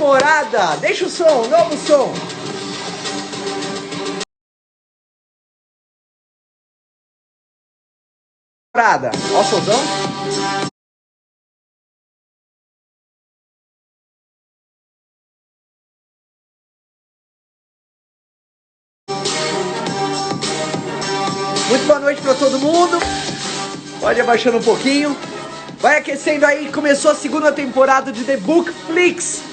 temporada. Deixa o som, novo som. Ó o solzão. Muito boa noite para todo mundo. Pode abaixando um pouquinho. Vai aquecendo aí. Começou a segunda temporada de The Bookflix,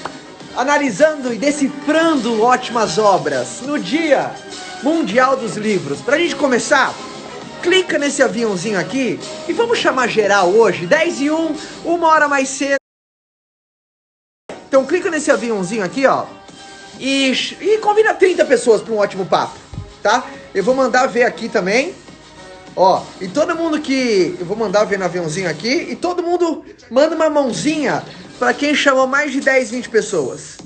analisando e decifrando ótimas obras no Dia Mundial dos Livros. Pra gente começar, clica nesse aviãozinho aqui e vamos chamar geral hoje, 10h01, 1 hora mais cedo. Então clica nesse aviãozinho aqui, ó, e convida 30 pessoas para um ótimo papo, tá? Eu vou mandar ver aqui também, ó, e todo mundo que... Eu vou mandar ver no aviãozinho aqui e todo mundo manda uma mãozinha para quem chamou mais de 10, 20 pessoas.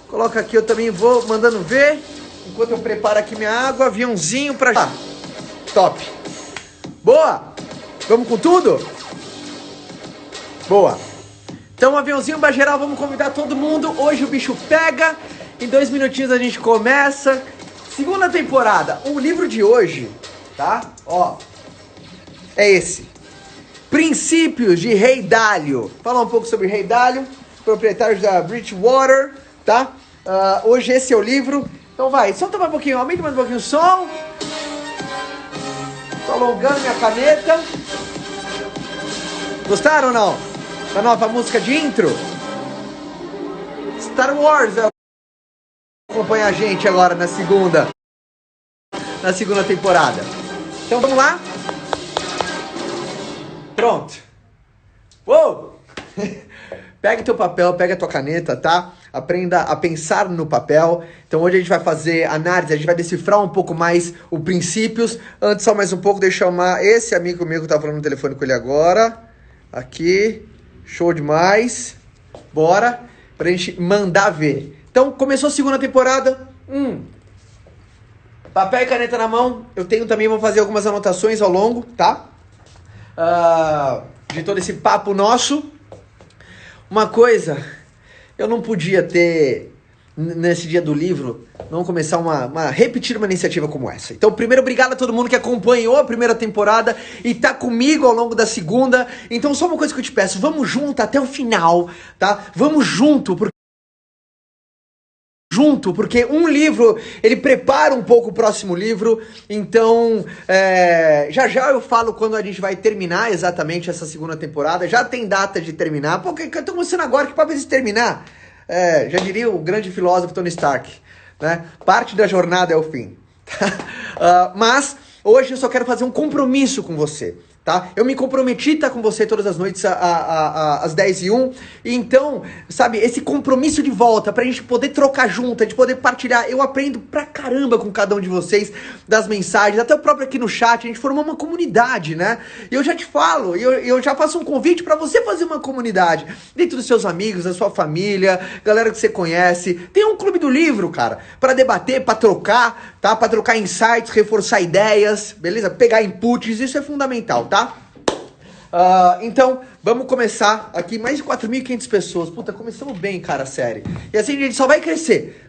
Coloca aqui, eu também vou mandando ver, enquanto eu preparo aqui minha água, aviãozinho pra... Ah, top! Boa! Vamos com tudo? Boa! Então, um aviãozinho pra geral, vamos convidar todo mundo. Hoje o bicho pega. Em 2 minutinhos a gente começa. Segunda temporada. O livro de hoje, tá? Ó, é esse. Princípios de Rei Dalio. Falar um pouco sobre Rei Dalio, proprietário da Bridgewater, tá? Hoje esse é o livro. Então vai, solta mais um pouquinho, aumenta mais um pouquinho o som. Tô alongando minha caneta. Gostaram ou não? Da nova música de intro? Star Wars vai acompanhar a gente agora na segunda temporada. Então vamos lá? Pronto. Uou! Pega teu papel, pega tua caneta, tá? Aprenda a pensar no papel. Então hoje a gente vai fazer análise, a gente vai decifrar um pouco mais os princípios. Antes, só mais um pouco, deixa eu chamar esse amigo meu que tá falando no telefone com ele agora. Aqui. Show demais. Bora. Pra gente mandar ver. Então, começou a segunda temporada. Papel e caneta na mão. Eu tenho também, vou fazer algumas anotações ao longo, tá? De todo esse papo nosso. Uma coisa, eu não podia ter, nesse dia do livro, não começar repetir uma iniciativa como essa. Então, primeiro, obrigado a todo mundo que acompanhou a primeira temporada e tá comigo ao longo da segunda. Então, só uma coisa que eu te peço, vamos junto até o final, tá? Vamos junto, porque um livro, ele prepara um pouco o próximo livro. Então, já eu falo quando a gente vai terminar exatamente essa segunda temporada. Já tem data de terminar. Pô, eu tô começando agora, que papo é esse terminar? Já diria o grande filósofo Tony Stark, né? Parte da jornada é o fim. Mas, hoje eu só quero fazer um compromisso com você. Tá? Eu me comprometi a estar com você todas as noites às 10h01. E então, sabe, esse compromisso de volta pra gente poder trocar junto, a gente poder partilhar. Eu aprendo pra caramba com cada um de vocês, das mensagens, até o próprio aqui no chat. A gente formou uma comunidade, né? E eu já te falo, eu já faço um convite pra você fazer uma comunidade dentro dos seus amigos, da sua família, galera que você conhece. Tem um clube do livro, cara, pra debater, pra trocar, tá? Pra trocar insights, reforçar ideias, beleza? Pegar inputs, isso é fundamental, tá? Então, vamos começar aqui, mais de 4.500 pessoas. Puta, começamos bem, cara, sério. E assim, gente, só vai crescer,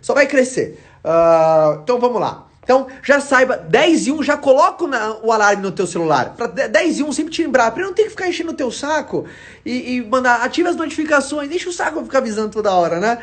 então, vamos lá. Então, já saiba, 10h01, já coloca o alarme no teu celular. Pra 10h01 sempre te lembrar, pra não ter que ficar enchendo o teu saco e mandar, ativa as notificações, deixa o saco ficar avisando toda hora, né?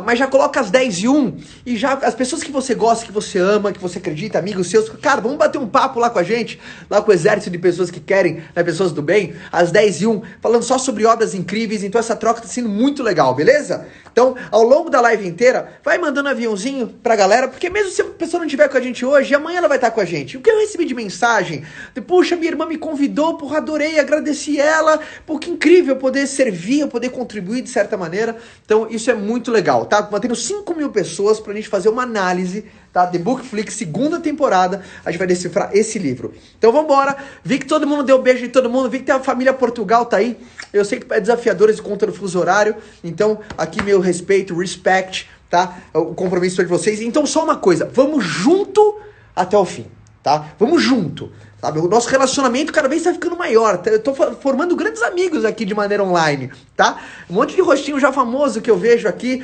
Mas já coloca as 10h01 e já as pessoas que você gosta, que você ama, que você acredita, amigos seus, cara, vamos bater um papo lá com a gente, lá com o exército de pessoas que querem, né, pessoas do bem, às 10h01, falando só sobre obras incríveis. Então essa troca tá sendo muito legal, beleza? Então, ao longo da live inteira, vai mandando aviãozinho pra galera, porque mesmo se a pessoa não estiver com a gente hoje, amanhã ela vai estar com a gente. O que eu recebi de mensagem, puxa, minha irmã me convidou, porra, adorei, agradeci ela, pô, que incrível poder servir, eu poder contribuir de certa maneira. Então, isso é muito legal, tá? Mantendo 5.000 pessoas pra gente fazer uma análise, tá? The Bookflix, segunda temporada, a gente vai decifrar esse livro. Então, vambora. Vi que todo mundo deu beijo em todo mundo, vi que tem a família Portugal, tá aí. Eu sei que é desafiador esse conta no fuso horário, então, aqui meu respeito, respect, tá? O compromisso de vocês. Então, só uma coisa, vamos junto até o fim, tá? Vamos junto. sabe? O nosso relacionamento cada vez está ficando maior. Eu tô formando grandes amigos aqui de maneira online, tá? Um monte de rostinho já famoso que eu vejo aqui,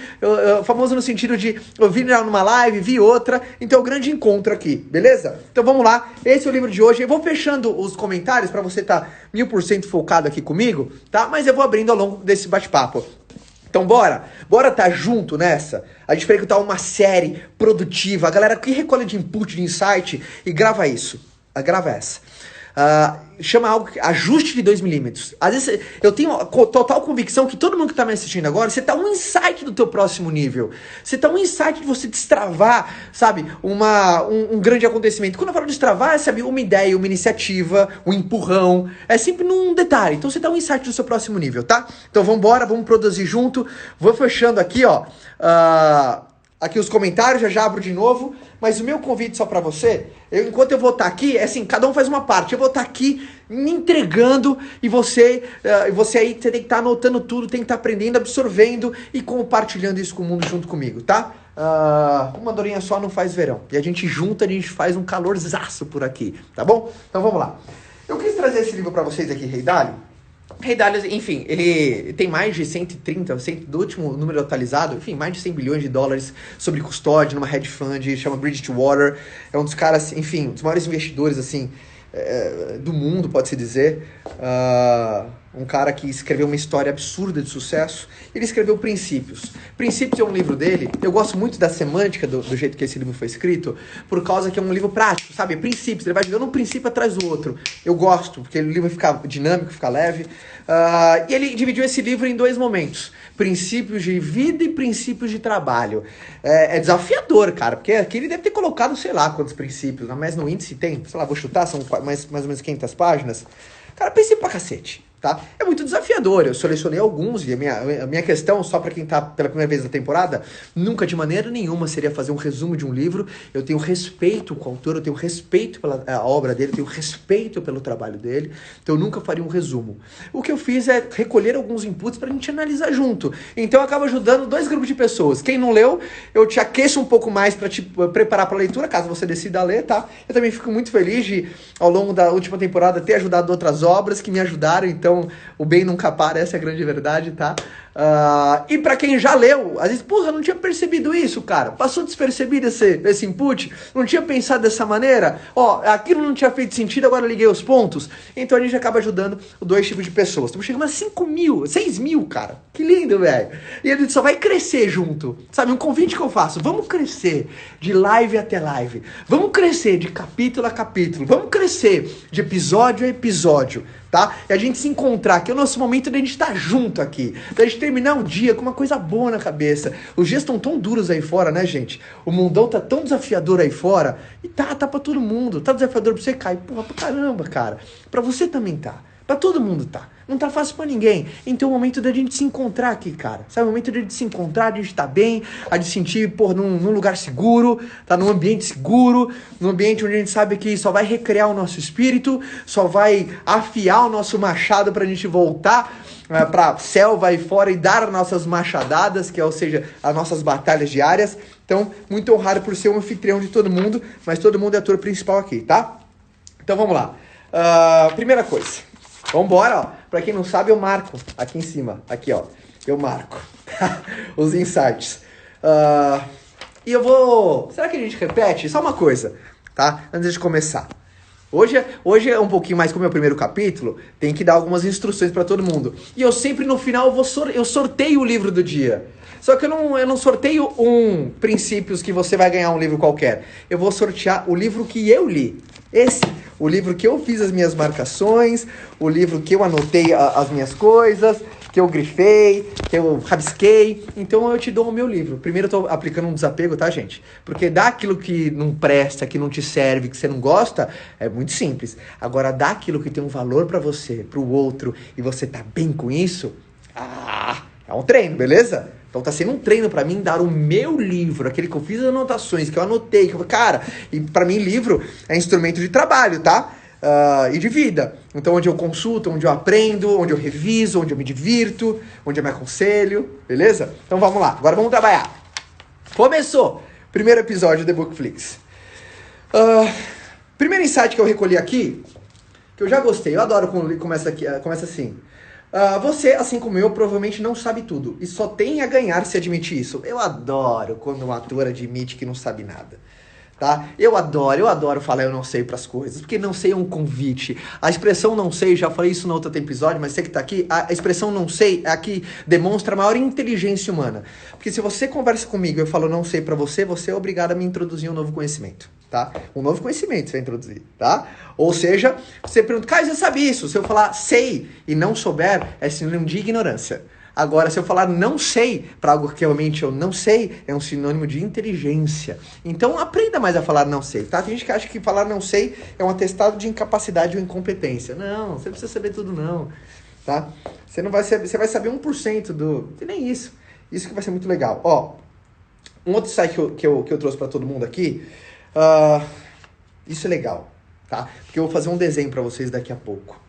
famoso no sentido de eu vi numa live, vi outra, então é um grande encontro aqui, beleza? Então vamos lá, esse é o livro de hoje. Eu vou fechando os comentários para você estar 1000% focado aqui comigo, tá? Mas eu vou abrindo ao longo desse bate-papo. Então bora tá junto nessa. A gente vai executar uma série produtiva. A galera que recolhe de input, de insight e grava isso. Grava essa. Chama algo ajuste de 2mm. Às vezes eu tenho total convicção que todo mundo que tá me assistindo agora, você tá um insight do teu próximo nível. Você tá um insight de você destravar, sabe, um grande acontecimento. Quando eu falo destravar, é, sabe, uma ideia, uma iniciativa, um empurrão. É sempre num detalhe. Então você tá um insight do seu próximo nível, tá? Então vambora, vamos produzir junto. Vou fechando aqui, ó. Aqui os comentários, já abro de novo. Mas o meu convite só pra você, enquanto eu vou estar aqui, é assim, cada um faz uma parte. Eu vou estar aqui me entregando e você aí você tem que estar anotando tudo, tem que estar aprendendo, absorvendo e compartilhando isso com o mundo junto comigo, tá? Uma andorinha só não faz verão. E a gente junta, a gente faz um calorzaço por aqui, tá bom? Então vamos lá. Eu quis trazer esse livro pra vocês aqui, Rei Dalio. Rei Dalio, enfim, ele tem mais de 130, do último número atualizado, enfim, mais de 100 bilhões de dólares sobre custódia numa hedge fund, chama Bridgewater, é um dos caras, enfim, um dos maiores investidores, assim, do mundo, pode-se dizer, um cara que escreveu uma história absurda de sucesso. Ele escreveu Princípios. Princípios é um livro dele, eu gosto muito da semântica do jeito que esse livro foi escrito, por causa que é um livro prático, sabe? Princípios, ele vai jogando um princípio atrás do outro. Eu gosto, porque o livro fica dinâmico, fica leve. E ele dividiu esse livro em 2 momentos. Princípios de vida e princípios de trabalho. É desafiador, cara, porque aqui ele deve ter colocado, sei lá, quantos princípios, mas no índice tem, sei lá, vou chutar, são mais ou menos 500 páginas. Cara, princípio pra cacete. Tá? É muito desafiador, eu selecionei alguns e a minha questão, só para quem tá pela primeira vez na temporada, nunca de maneira nenhuma seria fazer um resumo de um livro. Eu tenho respeito com o autor, eu tenho respeito pela obra dele, eu tenho respeito pelo trabalho dele, então eu nunca faria um resumo. O que eu fiz é recolher alguns inputs pra gente analisar junto, então eu acabo ajudando 2 grupos de pessoas. Quem não leu, eu te aqueço um pouco mais para te preparar para a leitura, caso você decida ler, tá? Eu também fico muito feliz de, ao longo da última temporada, ter ajudado outras obras que me ajudaram, então o bem nunca para, essa é a grande verdade, tá? E pra quem já leu, às vezes, porra, não tinha percebido isso, cara. Passou despercebido esse input, não tinha pensado dessa maneira. Ó, aquilo não tinha feito sentido, agora eu liguei os pontos. Então a gente acaba ajudando 2 tipos de pessoas. Estamos chegando a 5 mil, 6 mil, cara. Que lindo, velho. E a gente só vai crescer junto. Sabe, um convite que eu faço, vamos crescer de live até live. Vamos crescer de capítulo a capítulo. Vamos crescer de episódio a episódio, tá? E a gente se encontrar, que é o nosso momento da gente estar junto aqui, da gente terminar o dia com uma coisa boa na cabeça. Os dias estão tão duros aí fora, né, gente? O mundão tá tão desafiador aí fora, e tá pra todo mundo. Tá desafiador pra você, Caio? Porra, pra caramba, cara. Pra você também tá. Pra todo mundo tá. Não tá fácil pra ninguém. Então é o momento da gente se encontrar aqui, cara. Sabe? É o momento da gente se encontrar, de a gente tá bem, a de sentir, pô, num lugar seguro, tá num ambiente seguro, num ambiente onde a gente sabe que só vai recriar o nosso espírito, só vai afiar o nosso machado pra gente voltar pra selva aí fora e dar as nossas machadadas, que é, ou seja, as nossas batalhas diárias. Então, muito honrado por ser um anfitrião de todo mundo, mas todo mundo é ator principal aqui, tá? Então vamos lá. Primeira coisa. Vambora, ó. Pra quem não sabe, eu marco aqui em cima. Aqui, ó. Eu marco os insights. E eu vou... Será que a gente repete? Só uma coisa, tá? Antes de começar. Hoje é um pouquinho mais como é o primeiro capítulo, tem que dar algumas instruções pra todo mundo. E eu sempre no final eu sorteio o livro do dia. Só que eu não sorteio princípios que você vai ganhar um livro qualquer. Eu vou sortear o livro que eu li. O livro que eu fiz as minhas marcações, o livro que eu anotei as minhas coisas, que eu grifei, que eu rabisquei. Então eu te dou o meu livro. Primeiro eu tô aplicando um desapego, tá, gente? Porque dar aquilo que não presta, que não te serve, que você não gosta, é muito simples. Agora, dar aquilo que tem um valor pra você, pro outro, e você tá bem com isso, é um treino, beleza? Então tá sendo um treino pra mim dar o meu livro, aquele que eu fiz as anotações, que eu anotei, cara, e pra mim livro é instrumento de trabalho, tá? E de vida. Então onde eu consulto, onde eu aprendo, onde eu reviso, onde eu me divirto, onde eu me aconselho, beleza? Então vamos lá, agora vamos trabalhar. Começou! Primeiro episódio do The Bookflix. Primeiro insight que eu recolhi aqui, que eu já gostei, eu adoro quando começa assim. Você, assim como eu, provavelmente não sabe tudo e só tem a ganhar se admitir isso. Eu adoro quando um ator admite que não sabe nada. Tá? Eu adoro falar eu não sei pras coisas, porque não sei é um convite. A expressão não sei, já falei isso no outro episódio, mas você que tá aqui, a expressão não sei é a que demonstra a maior inteligência humana. Porque se você conversa comigo e eu falo não sei pra você, você é obrigado a me introduzir um novo conhecimento, tá? Um novo conhecimento você vai introduzir, tá? Ou seja, você pergunta, Caio, você sabe isso? Se eu falar sei e não souber, é sinônimo de ignorância. Agora, se eu falar não sei para algo que realmente eu não sei, é um sinônimo de inteligência. Então, aprenda mais a falar não sei, tá? Tem gente que acha que falar não sei é um atestado de incapacidade ou incompetência. Não, você não precisa saber tudo não, tá? Você vai saber 1% do... E nem isso. Isso que vai ser muito legal. Ó, um outro site que eu trouxe para todo mundo aqui, isso é legal, tá? Porque eu vou fazer um desenho para vocês daqui a pouco.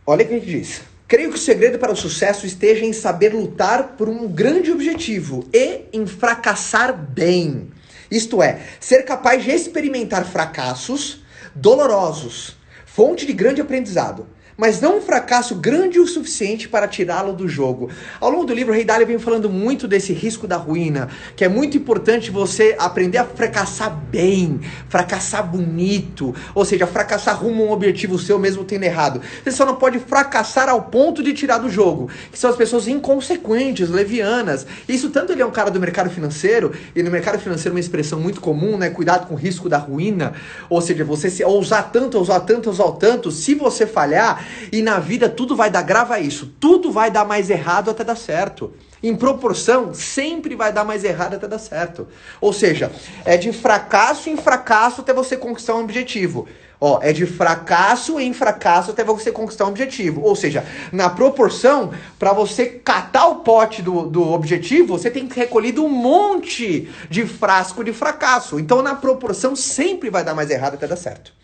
Olha o que a gente diz. Creio que o segredo para o sucesso esteja em saber lutar por um grande objetivo e em fracassar bem. Isto é, ser capaz de experimentar fracassos dolorosos, fonte de grande aprendizado, mas não um fracasso grande o suficiente para tirá-lo do jogo. Ao longo do livro, o Rei Dalio vem falando muito desse risco da ruína, que é muito importante você aprender a fracassar bem, fracassar bonito, ou seja, fracassar rumo a um objetivo seu mesmo tendo errado. Você só não pode fracassar ao ponto de tirar do jogo, que são as pessoas inconsequentes, levianas. Isso tanto ele é um cara do mercado financeiro, e no mercado financeiro uma expressão muito comum, né? Cuidado com o risco da ruína, ou seja, você se ousar tanto, se você falhar, e na vida tudo vai dar, grava isso, tudo vai dar mais errado até dar certo. Em proporção, sempre vai dar mais errado até dar certo. Ou seja, é de fracasso em fracasso até você conquistar um objetivo. Ó, é de fracasso em fracasso até você conquistar um objetivo. Ou seja, na proporção, para você catar o pote do objetivo, você tem que ter recolhido um monte de frasco de fracasso. Então, na proporção, sempre vai dar mais errado até dar certo.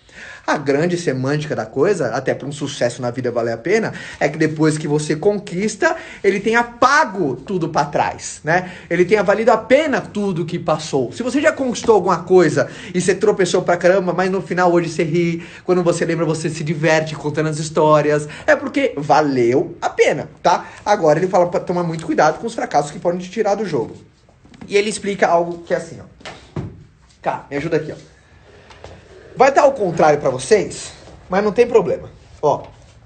A grande semântica da coisa, até para um sucesso na vida valer a pena, é que depois que você conquista, ele tenha pago tudo para trás, né? Ele tenha valido a pena tudo que passou. Se você já conquistou alguma coisa e você tropeçou pra caramba, mas no final hoje você ri, quando você lembra você se diverte contando as histórias, é porque valeu a pena, tá? Agora ele fala para tomar muito cuidado com os fracassos que podem te tirar do jogo. E ele explica algo que é assim, ó. Cá, me ajuda aqui, ó. Vai estar ao contrário para vocês, mas não tem problema. Ó,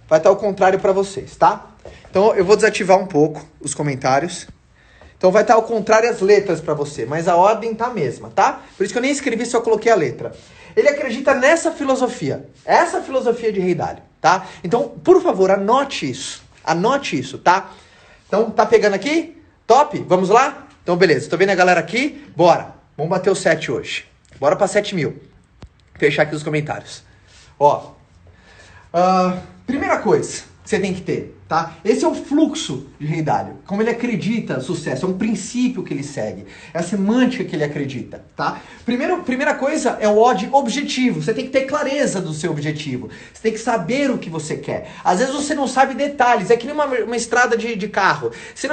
vai estar ao contrário para vocês, tá? Então eu vou desativar um pouco os comentários. Então vai estar ao contrário as letras para você, mas a ordem tá a mesma, tá? Por isso que eu nem escrevi, só coloquei a letra. Ele acredita nessa filosofia, essa filosofia de Rei Dalio, tá? Então, por favor, anote isso, tá? Então, tá pegando aqui? Top? Vamos lá? Então, beleza, tô vendo a galera aqui, bora. Vamos bater o 7 hoje. Bora para 7.000. Fechar aqui os comentários. Ó, primeira coisa que você tem que ter, tá? Esse é o fluxo de Rei Dalio. Como ele acredita no sucesso, é um princípio que ele segue. É a semântica que ele acredita, tá? Primeira coisa é o O de objetivo. Você tem que ter clareza do seu objetivo. Você tem que saber o que você quer. Às vezes você não sabe detalhes. É que nem uma estrada de carro. Se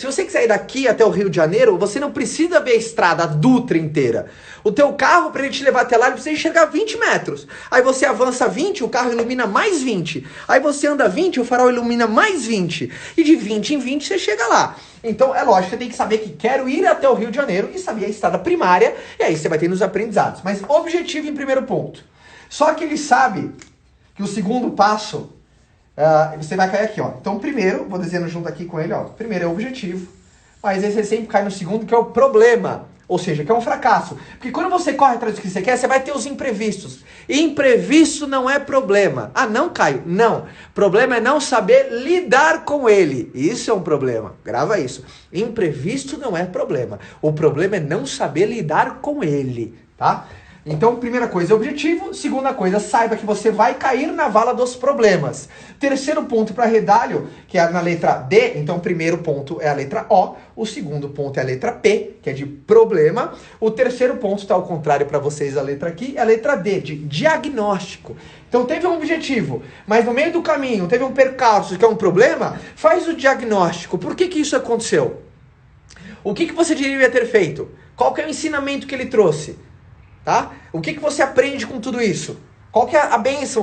você quiser ir daqui até o Rio de Janeiro, você não precisa ver a estrada, a Dutra inteira. O teu carro, para ele te levar até lá, ele precisa enxergar 20 metros. Aí você avança 20, o carro ilumina mais 20. Aí você anda 20, o farol ilumina mais 20. E de 20 em 20 você chega lá. Então é lógico, você tem que saber que quero ir até o Rio de Janeiro e saber a estrada primária. E aí você vai ter nos aprendizados. Mas objetivo em primeiro ponto. Só que ele sabe que o segundo passo, você vai cair aqui, ó. Então primeiro, vou desenhando junto aqui com ele, ó. Primeiro é o objetivo. Mas aí você sempre cai no segundo, que é o problema. Ou seja, que é um fracasso. Porque quando você corre atrás do que você quer, você vai ter os imprevistos. Imprevisto não é problema. Ah, não, Caio? Não. Problema é não saber lidar com ele. Isso é um problema. Grava isso. Imprevisto não é problema. O problema é não saber lidar com ele, tá? Então, primeira coisa, objetivo. Segunda coisa, saiba que você vai cair na vala dos problemas. Terceiro ponto para Rei Dalio, que é na letra D. Então, o primeiro ponto é a letra O. O segundo ponto é a letra P, que é de problema. O terceiro ponto está ao contrário para vocês, a letra aqui, é a letra D, de diagnóstico. Então, teve um objetivo, mas no meio do caminho teve um percalço, que é um problema. Faz o diagnóstico. Por que isso aconteceu? O que você deveria ter feito? Qual que é o ensinamento que ele trouxe? tá? O que você aprende com tudo isso? Qual que é a bênção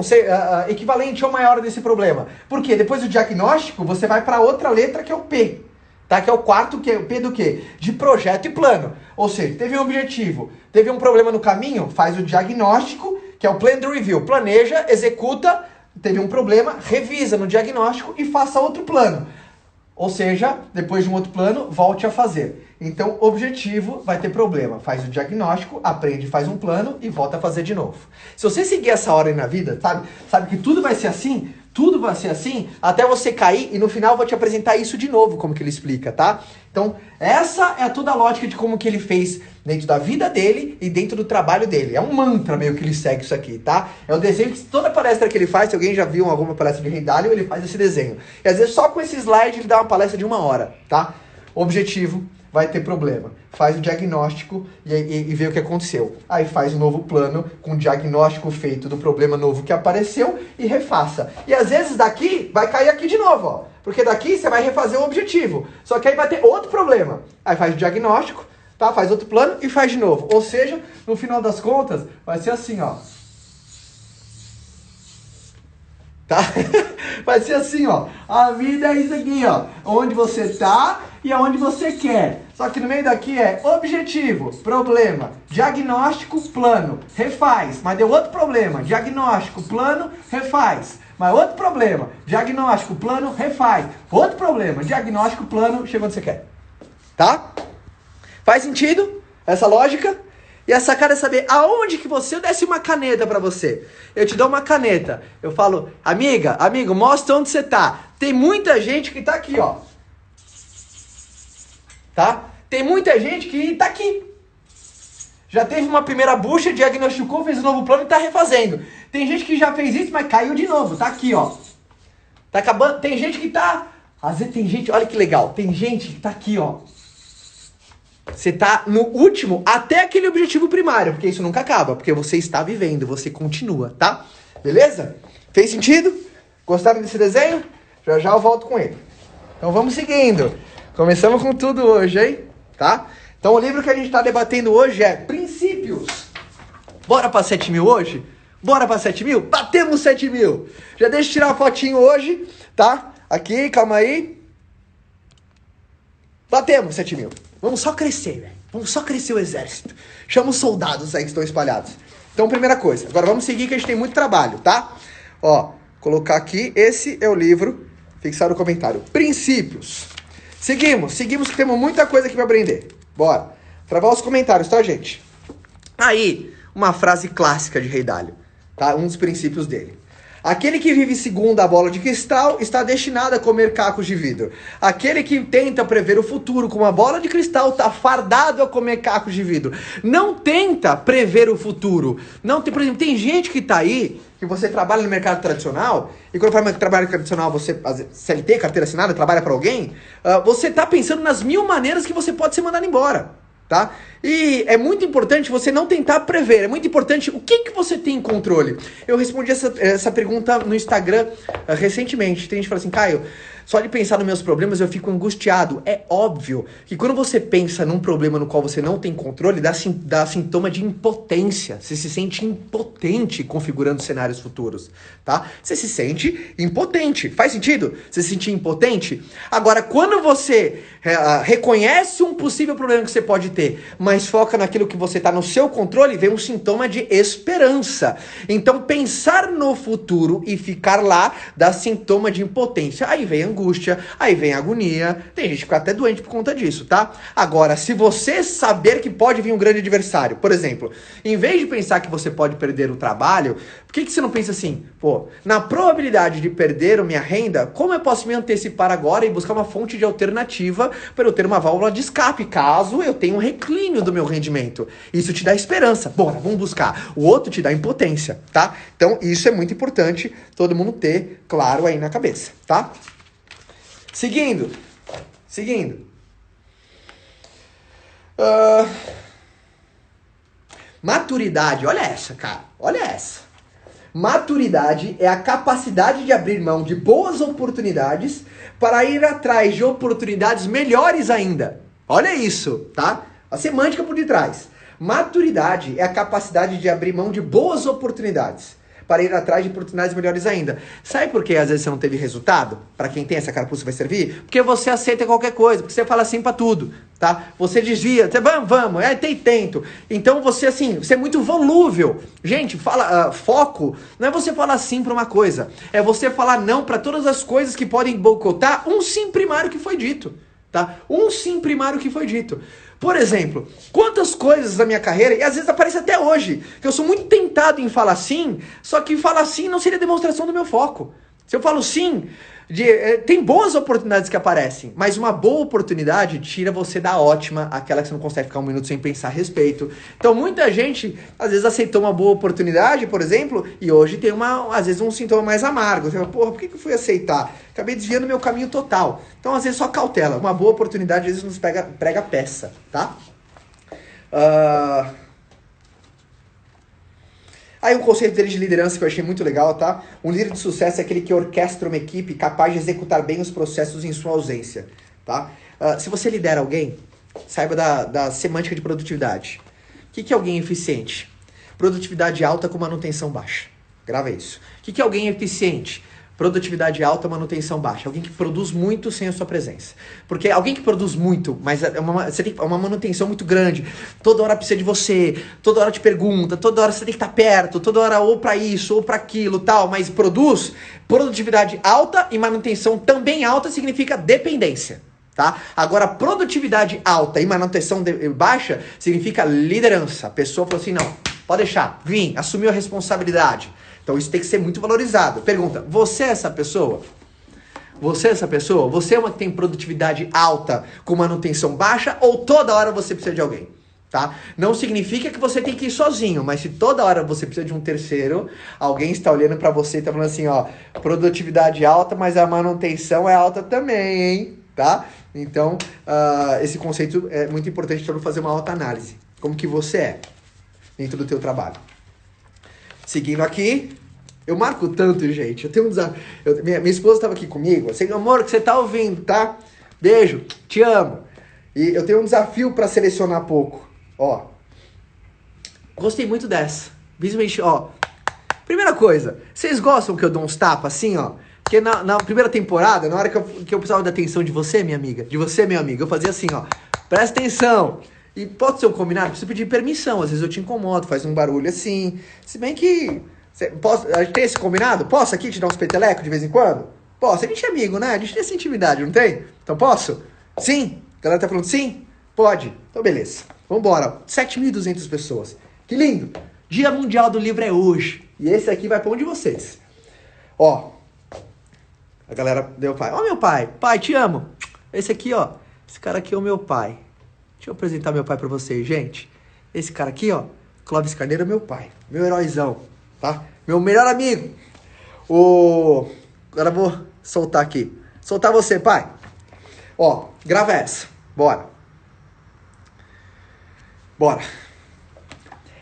equivalente ou maior desse problema? Porque depois do diagnóstico, você vai para outra letra que é o P, tá? Que é o quarto, que é o P do quê? De projeto e plano. Ou seja, teve um objetivo, teve um problema no caminho, faz o diagnóstico, que é o plan review. Planeja, executa, teve um problema, revisa no diagnóstico e faça outro plano. Ou seja, depois de um outro plano, volte a fazer. Então, objetivo vai ter problema. Faz o diagnóstico, aprende, faz um plano e volta a fazer de novo. Se você seguir essa ordem na vida, sabe que tudo vai ser assim? Tudo vai ser assim até você cair e no final eu vou te apresentar isso de novo, como que ele explica, tá? Então, essa é toda a lógica de como que ele fez dentro da vida dele e dentro do trabalho dele. É um mantra meio que ele segue isso aqui, tá? É o desenho que toda palestra que ele faz, se alguém já viu alguma palestra de Ray Dalio, ele faz esse desenho. E às vezes só com esse slide ele dá uma palestra de 1 hora, tá? Objetivo, vai ter problema. Faz o diagnóstico e vê o que aconteceu. Aí faz um novo plano com o diagnóstico feito do problema novo que apareceu e refaça. E às vezes daqui vai cair aqui de novo, ó. Porque daqui você vai refazer o objetivo. Só que aí vai ter outro problema. Aí faz o diagnóstico, tá? Faz outro plano e faz de novo. Ou seja, no final das contas, vai ser assim, ó. Tá? Vai ser assim, ó. A vida é isso aqui, ó. Onde você tá e aonde você quer. Só que no meio daqui é objetivo, problema, diagnóstico, plano, refaz. Mas deu outro problema, diagnóstico, plano, refaz. Mas outro problema, diagnóstico, plano, refaz. Outro problema, diagnóstico, plano, chega onde você quer. Tá? Faz sentido essa lógica? E a sacada é saber aonde que você... Eu desse uma caneta pra você. Eu te dou uma caneta. Eu falo, amigo, mostra onde você tá. Tem muita gente que tá aqui, ó. Tá? Tem muita gente que tá aqui. Já teve uma primeira bucha, diagnosticou, fez um novo plano e tá refazendo. Tem gente que já fez isso, mas caiu de novo. Tá aqui, ó. Tá acabando. Tem gente que tá... Às vezes tem gente... Olha que legal. Tem gente que tá aqui, ó. Você tá no último, até aquele objetivo primário, porque isso nunca acaba, porque você está vivendo, você continua, tá? Beleza? Fez sentido? Gostaram desse desenho? Já já eu volto com ele. Então vamos seguindo. Começamos com tudo hoje, hein? Tá? Então o livro que a gente está debatendo hoje é Princípios. Bora para 7.000 hoje? Bora para 7.000? Batemos 7.000! Já deixa eu tirar a fotinho hoje, tá? Aqui, calma aí. Batemos 7.000. Vamos só crescer, velho. Vamos só crescer o exército. Chama os soldados aí que estão espalhados. Então, primeira coisa. Agora vamos seguir que a gente tem muito trabalho, tá? Ó, colocar aqui. Esse é o livro. Fixar o comentário. Princípios. Seguimos que temos muita coisa aqui pra aprender. Bora. Travar os comentários, tá, gente? Aí, uma frase clássica de Ray Dalio, tá? Um dos princípios dele. Aquele que vive segundo a bola de cristal está destinado a comer cacos de vidro. Aquele que tenta prever o futuro com uma bola de cristal está fardado a comer cacos de vidro. Não tenta prever o futuro. Não tem, por exemplo, tem gente que está aí, que você trabalha no mercado tradicional, e quando fala trabalho tradicional, você, CLT, carteira assinada, trabalha para alguém, você está pensando nas 1000 maneiras que você pode ser mandado embora. Tá? E é muito importante você não tentar prever, é muito importante o que você tem em controle. Eu respondi essa pergunta no Instagram recentemente. Tem gente que fala assim, Caio, só de pensar nos meus problemas eu fico angustiado. É óbvio que quando você pensa num problema no qual você não tem controle, dá sintoma de impotência. Você se sente impotente configurando cenários futuros, tá? Você se sente impotente. Faz sentido? Você se sentir impotente? Agora, quando você reconhece um possível problema que você pode ter, mas foca naquilo que você está no seu controle, vem um sintoma de esperança. Então, pensar no futuro e ficar lá dá sintoma de impotência. Aí vem angústia, aí vem agonia. Tem gente que fica até doente por conta disso, tá? Agora, se você saber que pode vir um grande adversário, por exemplo, em vez de pensar que você pode perder o trabalho, por que você não pensa assim, pô, na probabilidade de perder a minha renda, como eu posso me antecipar agora e buscar uma fonte de alternativa para eu ter uma válvula de escape, caso eu tenha um declínio do meu rendimento? Isso te dá esperança. Bora, vamos buscar. O outro te dá impotência, tá? Então, isso é muito importante todo mundo ter claro aí na cabeça, tá? Seguindo. Maturidade, olha essa, cara. Olha essa. Maturidade é a capacidade de abrir mão de boas oportunidades para ir atrás de oportunidades melhores ainda. Olha isso, tá? A semântica por detrás. Maturidade é a capacidade de abrir mão de boas oportunidades para ir atrás de oportunidades melhores ainda. Sabe por que às vezes você não teve resultado? Para quem tem essa carapuça vai servir? Porque você aceita qualquer coisa, porque você fala sim para tudo, tá? Você desvia, você vamos, tento. Então você é muito volúvel. Gente, foco não é você falar sim para uma coisa, é você falar não para todas as coisas que podem boicotar um sim primário que foi dito, tá? Um sim primário que foi dito. Por exemplo, quantas coisas da minha carreira, e às vezes aparece até hoje, que eu sou muito tentado em falar sim, só que falar sim não seria demonstração do meu foco. Se eu falo sim, tem boas oportunidades que aparecem, mas uma boa oportunidade tira você da ótima, aquela que você não consegue ficar um minuto sem pensar a respeito. Então muita gente, às vezes, aceitou uma boa oportunidade, por exemplo, e hoje tem às vezes um sintoma mais amargo. Você fala, porra, por que eu fui aceitar? Acabei desviando meu caminho total. Então, às vezes, só cautela. Uma boa oportunidade, às vezes, nos prega peça, tá? Aí um conceito dele de liderança que eu achei muito legal, tá? Um líder de sucesso é aquele que orquestra uma equipe capaz de executar bem os processos em sua ausência, tá? Se você lidera alguém, saiba da semântica de produtividade. O que é alguém eficiente? Produtividade alta com manutenção baixa. Grava isso. O que é alguém eficiente? Produtividade alta, manutenção baixa. Alguém que produz muito sem a sua presença. Porque alguém que produz muito, mas você tem uma manutenção muito grande, toda hora precisa de você, toda hora te pergunta, toda hora você tem que estar perto, toda hora ou para isso, ou para aquilo, tal, mas produtividade alta e manutenção também alta significa dependência, tá? Agora, produtividade alta e manutenção baixa significa liderança. A pessoa falou assim, não, pode deixar, assumiu a responsabilidade. Então isso tem que ser muito valorizado. Pergunta, você é essa pessoa? Você é essa pessoa? Você é uma que tem produtividade alta com manutenção baixa ou toda hora você precisa de alguém? Tá? Não significa que você tem que ir sozinho, mas se toda hora você precisa de um terceiro, alguém está olhando para você e está falando assim, ó, produtividade alta, mas a manutenção é alta também, hein? Tá? Então, esse conceito é muito importante para fazer uma autoanálise. Como que você é dentro do teu trabalho. Seguindo aqui, eu marco tanto, gente. Eu tenho um desafio. Minha esposa estava aqui comigo. Assim, amor, que você tá ouvindo, tá? Beijo, te amo. E eu tenho um desafio para selecionar pouco. Ó, gostei muito dessa. Principalmente, ó. Primeira coisa, vocês gostam que eu dou uns tapas assim, ó? Porque na primeira temporada, na hora que eu precisava da atenção de você, minha amiga, de você, meu amigo, eu fazia assim, ó. Presta atenção. E pode ser um combinado? Preciso pedir permissão. Às vezes eu te incomodo, faz um barulho assim. Se bem que... a gente tem esse combinado? Posso aqui te dar uns petelecos de vez em quando? Posso. A gente é amigo, né? A gente tem essa intimidade, não tem? Então posso? Sim? A galera tá falando sim? Pode. Então beleza. Vambora. 7.200 pessoas. Que lindo. Dia Mundial do Livro é hoje. E esse aqui vai pra um de vocês. Ó. A galera deu pai. Ó meu pai. Pai, te amo. Esse aqui, ó. Esse cara aqui é o meu pai. Deixa eu apresentar meu pai pra vocês, gente. Esse cara aqui, ó, Clóvis Carneiro é meu pai. Meu heróizão, tá? Meu melhor amigo. Agora eu vou soltar aqui. Soltar você, pai. Ó, grava essa. Bora.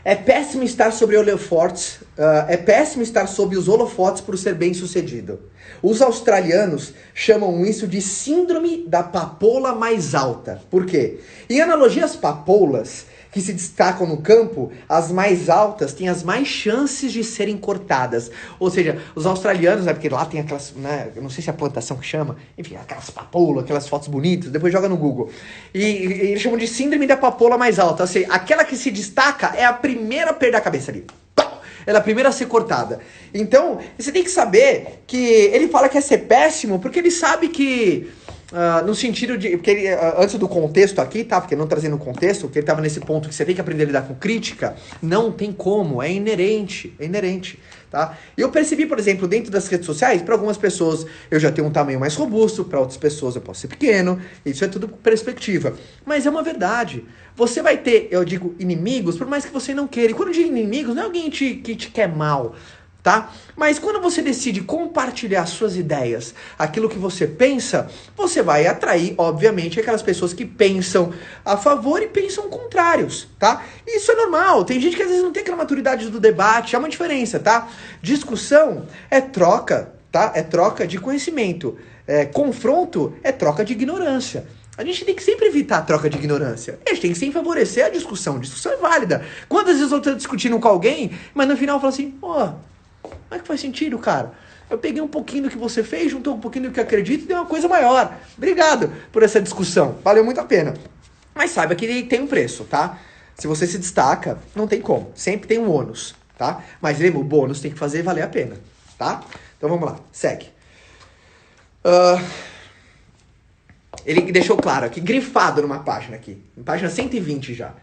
É péssimo estar sobre holofotes. É péssimo estar sob os holofotes por ser bem sucedido. Os australianos chamam isso de síndrome da papoula mais alta. Por quê? Em analogia às papoulas que se destacam no campo, as mais altas têm as mais chances de serem cortadas. Ou seja, os australianos, né, porque lá tem aquelas, né, eu não sei se é a plantação que chama, enfim, aquelas papoulas, aquelas fotos bonitas, depois joga no Google. E eles chamam de síndrome da papoula mais alta. Ou seja, aquela que se destaca é a primeira a perder a cabeça ali. Ela é a primeira a ser cortada. Então, você tem que saber que ele fala que é ser péssimo, porque ele sabe que... no sentido de... Porque ele, antes do contexto aqui, tá? Porque não trazendo o contexto, porque ele estava nesse ponto que você tem que aprender a lidar com crítica. Não tem como, é inerente, tá? E eu percebi, por exemplo, dentro das redes sociais, para algumas pessoas eu já tenho um tamanho mais robusto, para outras pessoas eu posso ser pequeno, isso é tudo perspectiva. Mas é uma verdade. Você vai ter, eu digo, inimigos, por mais que você não queira. E quando eu digo inimigos, não é alguém que te quer mal, tá? Mas quando você decide compartilhar suas ideias, aquilo que você pensa, você vai atrair, obviamente, aquelas pessoas que pensam a favor e pensam contrários, tá? Isso é normal. Tem gente que às vezes não tem aquela maturidade do debate, há uma diferença, tá? Discussão é troca, tá? É troca de conhecimento. Confronto é troca de ignorância. A gente tem que sempre evitar a troca de ignorância. A gente tem que sempre favorecer a discussão. A discussão é válida. Quantas vezes eu estou discutindo com alguém, mas no final eu falo assim, como é que faz sentido, cara? Eu peguei um pouquinho do que você fez, juntou um pouquinho do que eu acredito e deu uma coisa maior. Obrigado por essa discussão. Valeu muito a pena. Mas saiba que tem um preço, tá? Se você se destaca, não tem como. Sempre tem um ônus, tá? Mas lembra, o bônus tem que fazer valer a pena, tá? Então vamos lá, segue. Ele deixou claro aqui, grifado numa página aqui. Página 120 já.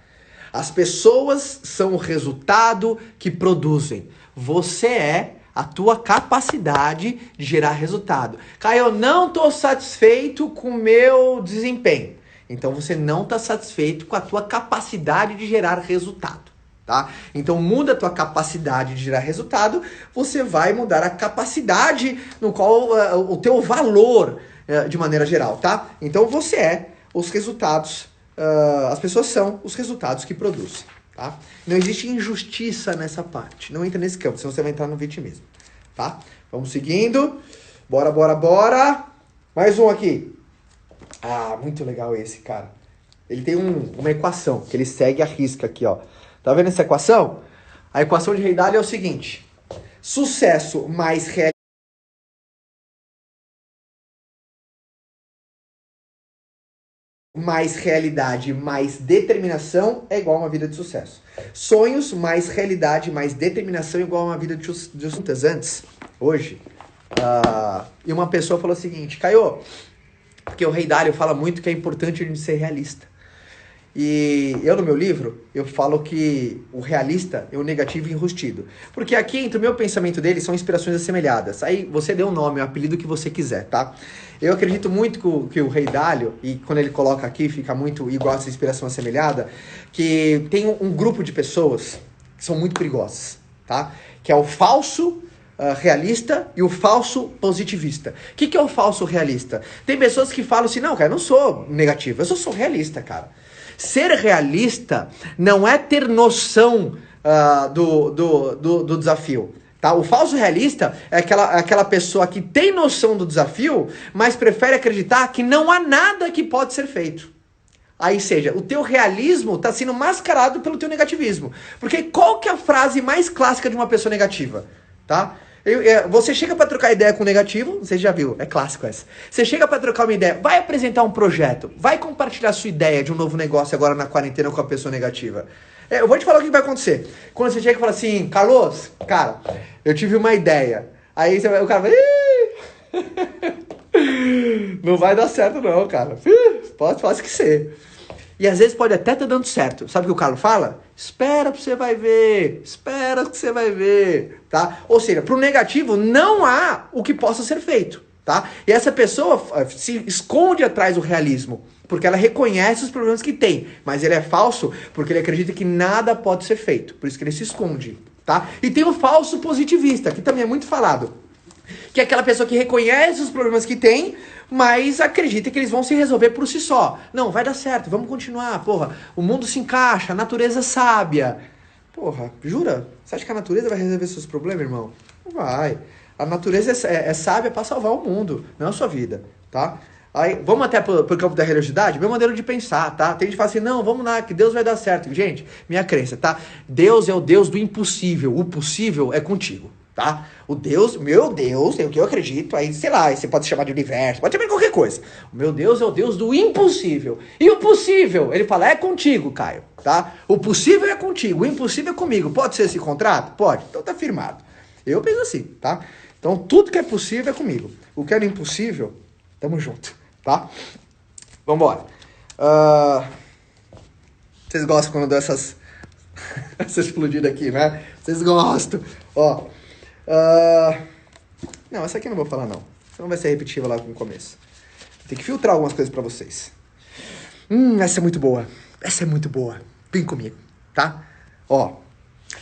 As pessoas são o resultado que produzem. Você é a tua capacidade de gerar resultado. Caio, eu não estou satisfeito com o meu desempenho. Então você não está satisfeito com a tua capacidade de gerar resultado, tá? Então muda a tua capacidade de gerar resultado, você vai mudar a capacidade no qual o teu valor de maneira geral, tá? Então você é os resultados, as pessoas são os resultados que produzem. Tá? Não existe injustiça nessa parte. Não entra nesse campo, senão você vai entrar no vitimismo. Tá? Vamos seguindo. Bora, bora, bora. Mais um aqui. Ah, muito legal esse, cara. Ele tem uma equação que ele segue a risca aqui, ó. Tá vendo essa equação? A equação de Ray Dalio é o seguinte. Sucesso mais realidade mais determinação é igual a uma vida de sucesso. Sonhos mais realidade mais determinação é igual a uma vida de sucesso. Antes, hoje, e uma pessoa falou o seguinte, Caio, porque o Ray Dalio fala muito que é importante a gente ser realista. E eu, no meu livro, eu falo que o realista é o negativo enrustido. Porque aqui, entre o meu pensamento dele, são inspirações assemelhadas. Aí você dê um nome, o apelido que você quiser, tá? Eu acredito muito que o Ray Dalio, e quando ele coloca aqui, fica muito igual essa inspiração assemelhada, que tem um grupo de pessoas que são muito perigosas, tá? Que é o falso realista e o falso positivista. O que é o falso realista? Tem pessoas que falam assim, não, cara, eu não sou negativo, eu sou realista, cara. Ser realista não é ter noção do desafio. Tá? O falso realista é aquela pessoa que tem noção do desafio, mas prefere acreditar que não há nada que pode ser feito. Aí, seja, o teu realismo está sendo mascarado pelo teu negativismo. Porque qual que é a frase mais clássica de uma pessoa negativa? Tá? Você chega para trocar ideia com o negativo, você já viu, é clássico essa. Você chega para trocar uma ideia, vai apresentar um projeto, vai compartilhar sua ideia de um novo negócio agora na quarentena com a pessoa negativa. Eu vou te falar o que vai acontecer. Quando você chega e fala assim, Carlos, cara, eu tive uma ideia. Aí o cara vai, não vai dar certo não, cara. Pode que ser. E às vezes pode até estar dando certo. Sabe o que o Carlos fala? Espera que você vai ver. Espera que você vai ver. Tá? Ou seja, para o negativo não há o que possa ser feito. Tá? E essa pessoa se esconde atrás do realismo. Porque ela reconhece os problemas que tem. Mas ele é falso porque ele acredita que nada pode ser feito. Por isso que ele se esconde. Tá? E tem o falso positivista, que também é muito falado. Que é aquela pessoa que reconhece os problemas que tem, mas acredita que eles vão se resolver por si só. Não, vai dar certo, vamos continuar, porra. O mundo se encaixa, a natureza é sábia. Porra, jura? Você acha que a natureza vai resolver seus problemas, irmão? Não vai. A natureza é sábia para salvar o mundo, não a sua vida, tá? Aí, vamos até pro campo da religiosidade? Meu modelo de pensar, tá? Tem gente que fala assim, não, vamos lá, que Deus vai dar certo. Gente, minha crença, tá? Deus é o Deus do impossível, o possível é contigo. Tá? O Deus, meu Deus, é o que eu acredito, aí, sei lá, você pode chamar de universo, pode chamar de qualquer coisa. O meu Deus é o Deus do impossível. E o possível, ele fala, é contigo, Caio, tá? O possível é contigo, o impossível é comigo. Pode ser esse contrato? Pode, então tá firmado. Eu penso assim, tá? Então tudo que é possível é comigo. O que é impossível, tamo junto, tá? Vambora. Vocês gostam quando eu dou essa explodida aqui, né? Vocês gostam. Ó. Não, essa aqui eu não vou falar, não. Senão vai ser repetitiva lá no começo. Tem que filtrar algumas coisas pra vocês. Essa é muito boa. Essa é muito boa. Vem comigo, tá? Ó.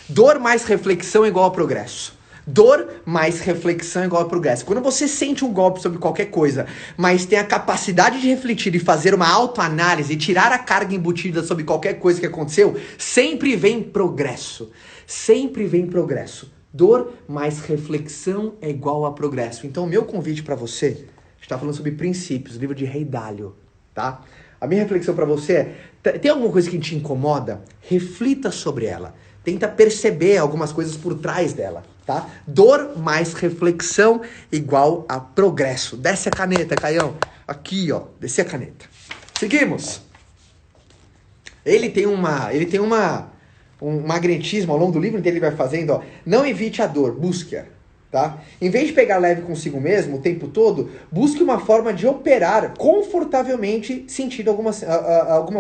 Dor mais reflexão é igual a progresso. Dor mais reflexão é igual a progresso. Quando você sente um golpe sobre qualquer coisa, mas tem a capacidade de refletir e fazer uma autoanálise e tirar a carga embutida sobre qualquer coisa que aconteceu, sempre vem progresso. Sempre vem progresso. Dor mais reflexão é igual a progresso. Então, o meu convite para você, a gente tá falando sobre princípios, livro de Ray Dalio, tá? A minha reflexão para você é, tem alguma coisa que te incomoda? Reflita sobre ela. Tenta perceber algumas coisas por trás dela, tá? Dor mais reflexão igual a progresso. Desce a caneta, Caião. Aqui, ó, desce a caneta. Seguimos. Ele tem um magnetismo ao longo do livro inteiro, ele vai fazendo, ó. Não evite a dor, busque-a, tá? Em vez de pegar leve consigo mesmo o tempo todo, busque uma forma de operar confortavelmente sentindo alguma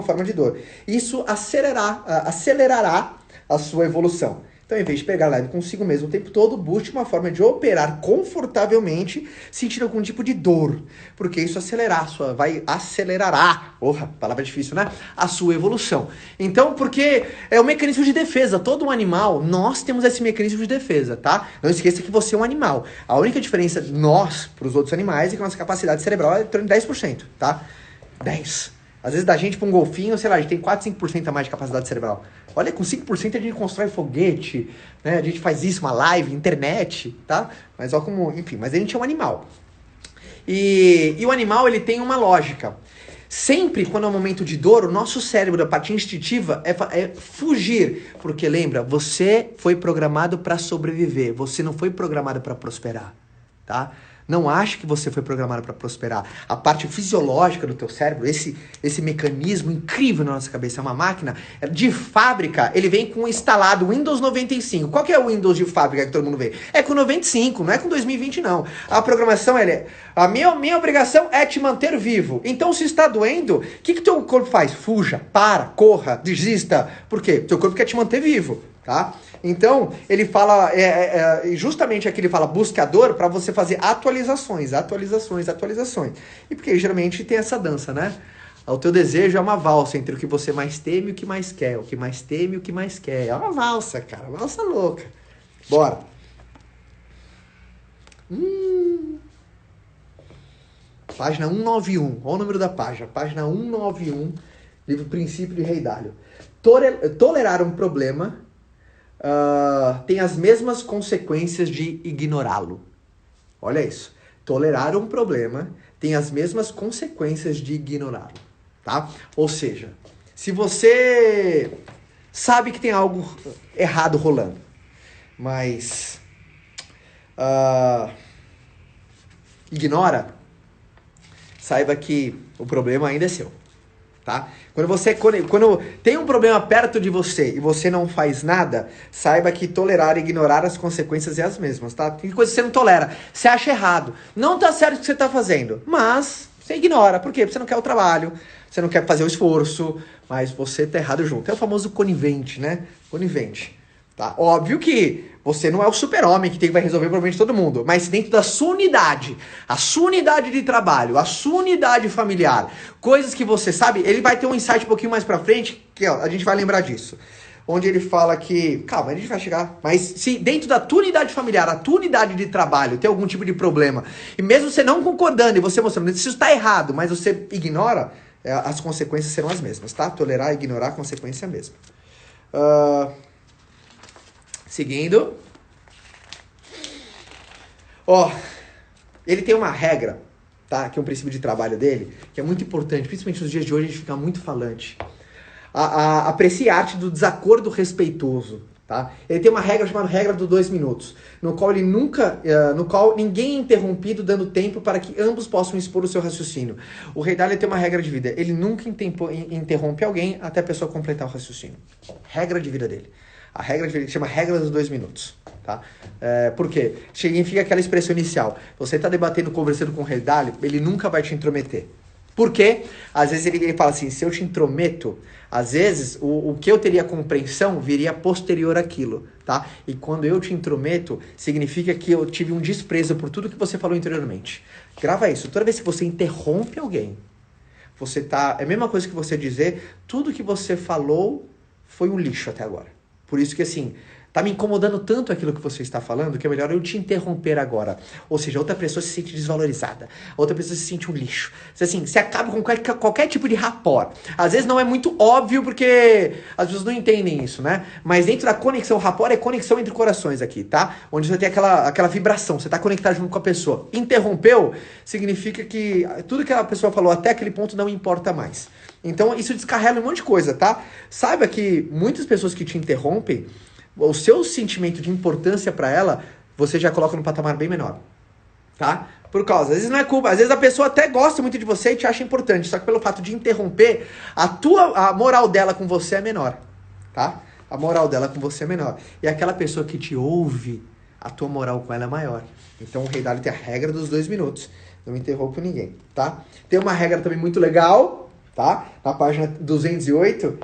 forma de dor. Isso acelerará a sua evolução. Então, em vez de pegar leve consigo mesmo o tempo todo, busque uma forma de operar confortavelmente, sentindo algum tipo de dor. Porque isso acelerará, palavra difícil, né? A sua evolução. Então, porque é um mecanismo de defesa. Todo um animal, nós temos esse mecanismo de defesa, tá? Não esqueça que você é um animal. A única diferença de nós para os outros animais é que a nossa capacidade cerebral é em torno de 10%, tá? 10%. Às vezes, da gente para um golfinho, sei lá, a gente tem 4, 5% a mais de capacidade cerebral. Olha, com 5% a gente constrói foguete, né? A gente faz isso, uma live, internet, tá? Mas ó como, enfim, mas a gente é um animal. E o animal, ele tem uma lógica. Sempre quando é um momento de dor, o nosso cérebro, a parte instintiva, é fugir. Porque lembra, você foi programado para sobreviver, você não foi programado para prosperar, tá? Não ache que você foi programado para prosperar. A parte fisiológica do teu cérebro, esse mecanismo incrível na nossa cabeça, é uma máquina de fábrica, ele vem com instalado Windows 95. Qual que é o Windows de fábrica que todo mundo vê? É com 95, não é com 2020 não. A programação, a minha obrigação é te manter vivo. Então, se está doendo, o que teu corpo faz? Fuja, para, corra, desista. Por quê? Teu corpo quer te manter vivo, tá? Então, ele fala, justamente aqui ele fala buscador para você fazer atualizações. E porque geralmente tem essa dança, né? O teu desejo é uma valsa entre o que você mais teme e o que mais quer. O que mais teme e o que mais quer. É uma valsa, cara. Uma valsa louca. Bora. Página 191. Olha o número da página. Página 191. Livro Princípio de Rei Dalio. Tolerar um problema tem as mesmas consequências de ignorá-lo. Olha isso. Tolerar um problema tem as mesmas consequências de ignorá-lo, tá? Ou seja, se você sabe que tem algo errado rolando, mas ignora, saiba que o problema ainda é seu. Tá? Quando tem um problema perto de você e você não faz nada, saiba que tolerar e ignorar as consequências é as mesmas, tá? Tem coisa que você não tolera, você acha errado, não tá certo o que você tá fazendo, mas você ignora. Por quê? Porque você não quer o trabalho, você não quer fazer o esforço, mas você tá errado junto. É o famoso conivente, né? Conivente. Tá? Óbvio que você não é o super-homem que vai resolver o problema de todo mundo, mas dentro da sua unidade, a sua unidade de trabalho, a sua unidade familiar, coisas que você sabe, ele vai ter um insight um pouquinho mais pra frente, que ó, a gente vai lembrar disso. Onde ele fala que, calma, a gente vai chegar, mas se dentro da tua unidade familiar, a tua unidade de trabalho tem algum tipo de problema, e mesmo você não concordando e você mostrando que isso está errado, mas você ignora, as consequências serão as mesmas, tá? Tolerar e ignorar a consequência é a mesma. Seguindo. Ele tem uma regra, tá? Que é um princípio de trabalho dele, que é muito importante, principalmente nos dias de hoje a gente fica muito falante. Aprecie a arte do desacordo respeitoso, tá? Ele tem uma regra chamada regra dos 2 minutos, no qual ninguém é interrompido, dando tempo para que ambos possam expor o seu raciocínio. O Rei Dalio tem uma regra de vida, ele nunca interrompe alguém até a pessoa completar o raciocínio. Regra de vida dele. A regra de vida chama regra dos 2 minutos, tá? Por quê? Significa aquela expressão inicial. Você está debatendo, conversando com o Rei Dalio, ele nunca vai te intrometer. Por quê? Às vezes ele fala assim, se eu te intrometo, às vezes o que eu teria compreensão viria posterior àquilo, tá? E quando eu te intrometo, significa que eu tive um desprezo por tudo que você falou anteriormente. Grava isso. Toda vez que você interrompe alguém, é a mesma coisa que você dizer, tudo que você falou foi um lixo até agora. Por isso que assim, Tá me incomodando tanto aquilo que você está falando que é melhor eu te interromper agora. Ou seja, outra pessoa se sente desvalorizada. Outra pessoa se sente um lixo. Assim, você acaba com qualquer tipo de rapport. Às vezes não é muito óbvio porque as pessoas não entendem isso, né? Mas dentro da conexão, rapport é conexão entre corações aqui, tá? Onde você tem aquela vibração, você tá conectado junto com a pessoa. Interrompeu significa que tudo que a pessoa falou até aquele ponto não importa mais. Então isso descarrega um monte de coisa, tá? Saiba que muitas pessoas que te interrompem, o seu sentimento de importância pra ela, você já coloca num patamar bem menor, tá? Por causa, às vezes não é culpa, às vezes a pessoa até gosta muito de você e te acha importante, só que pelo fato de interromper, a moral dela com você é menor, tá? A moral dela com você é menor. E aquela pessoa que te ouve, a tua moral com ela é maior. Então o Rei Dalio tem a regra dos 2 minutos. Não interrompo ninguém, tá? Tem uma regra também muito legal, tá? Na página 208,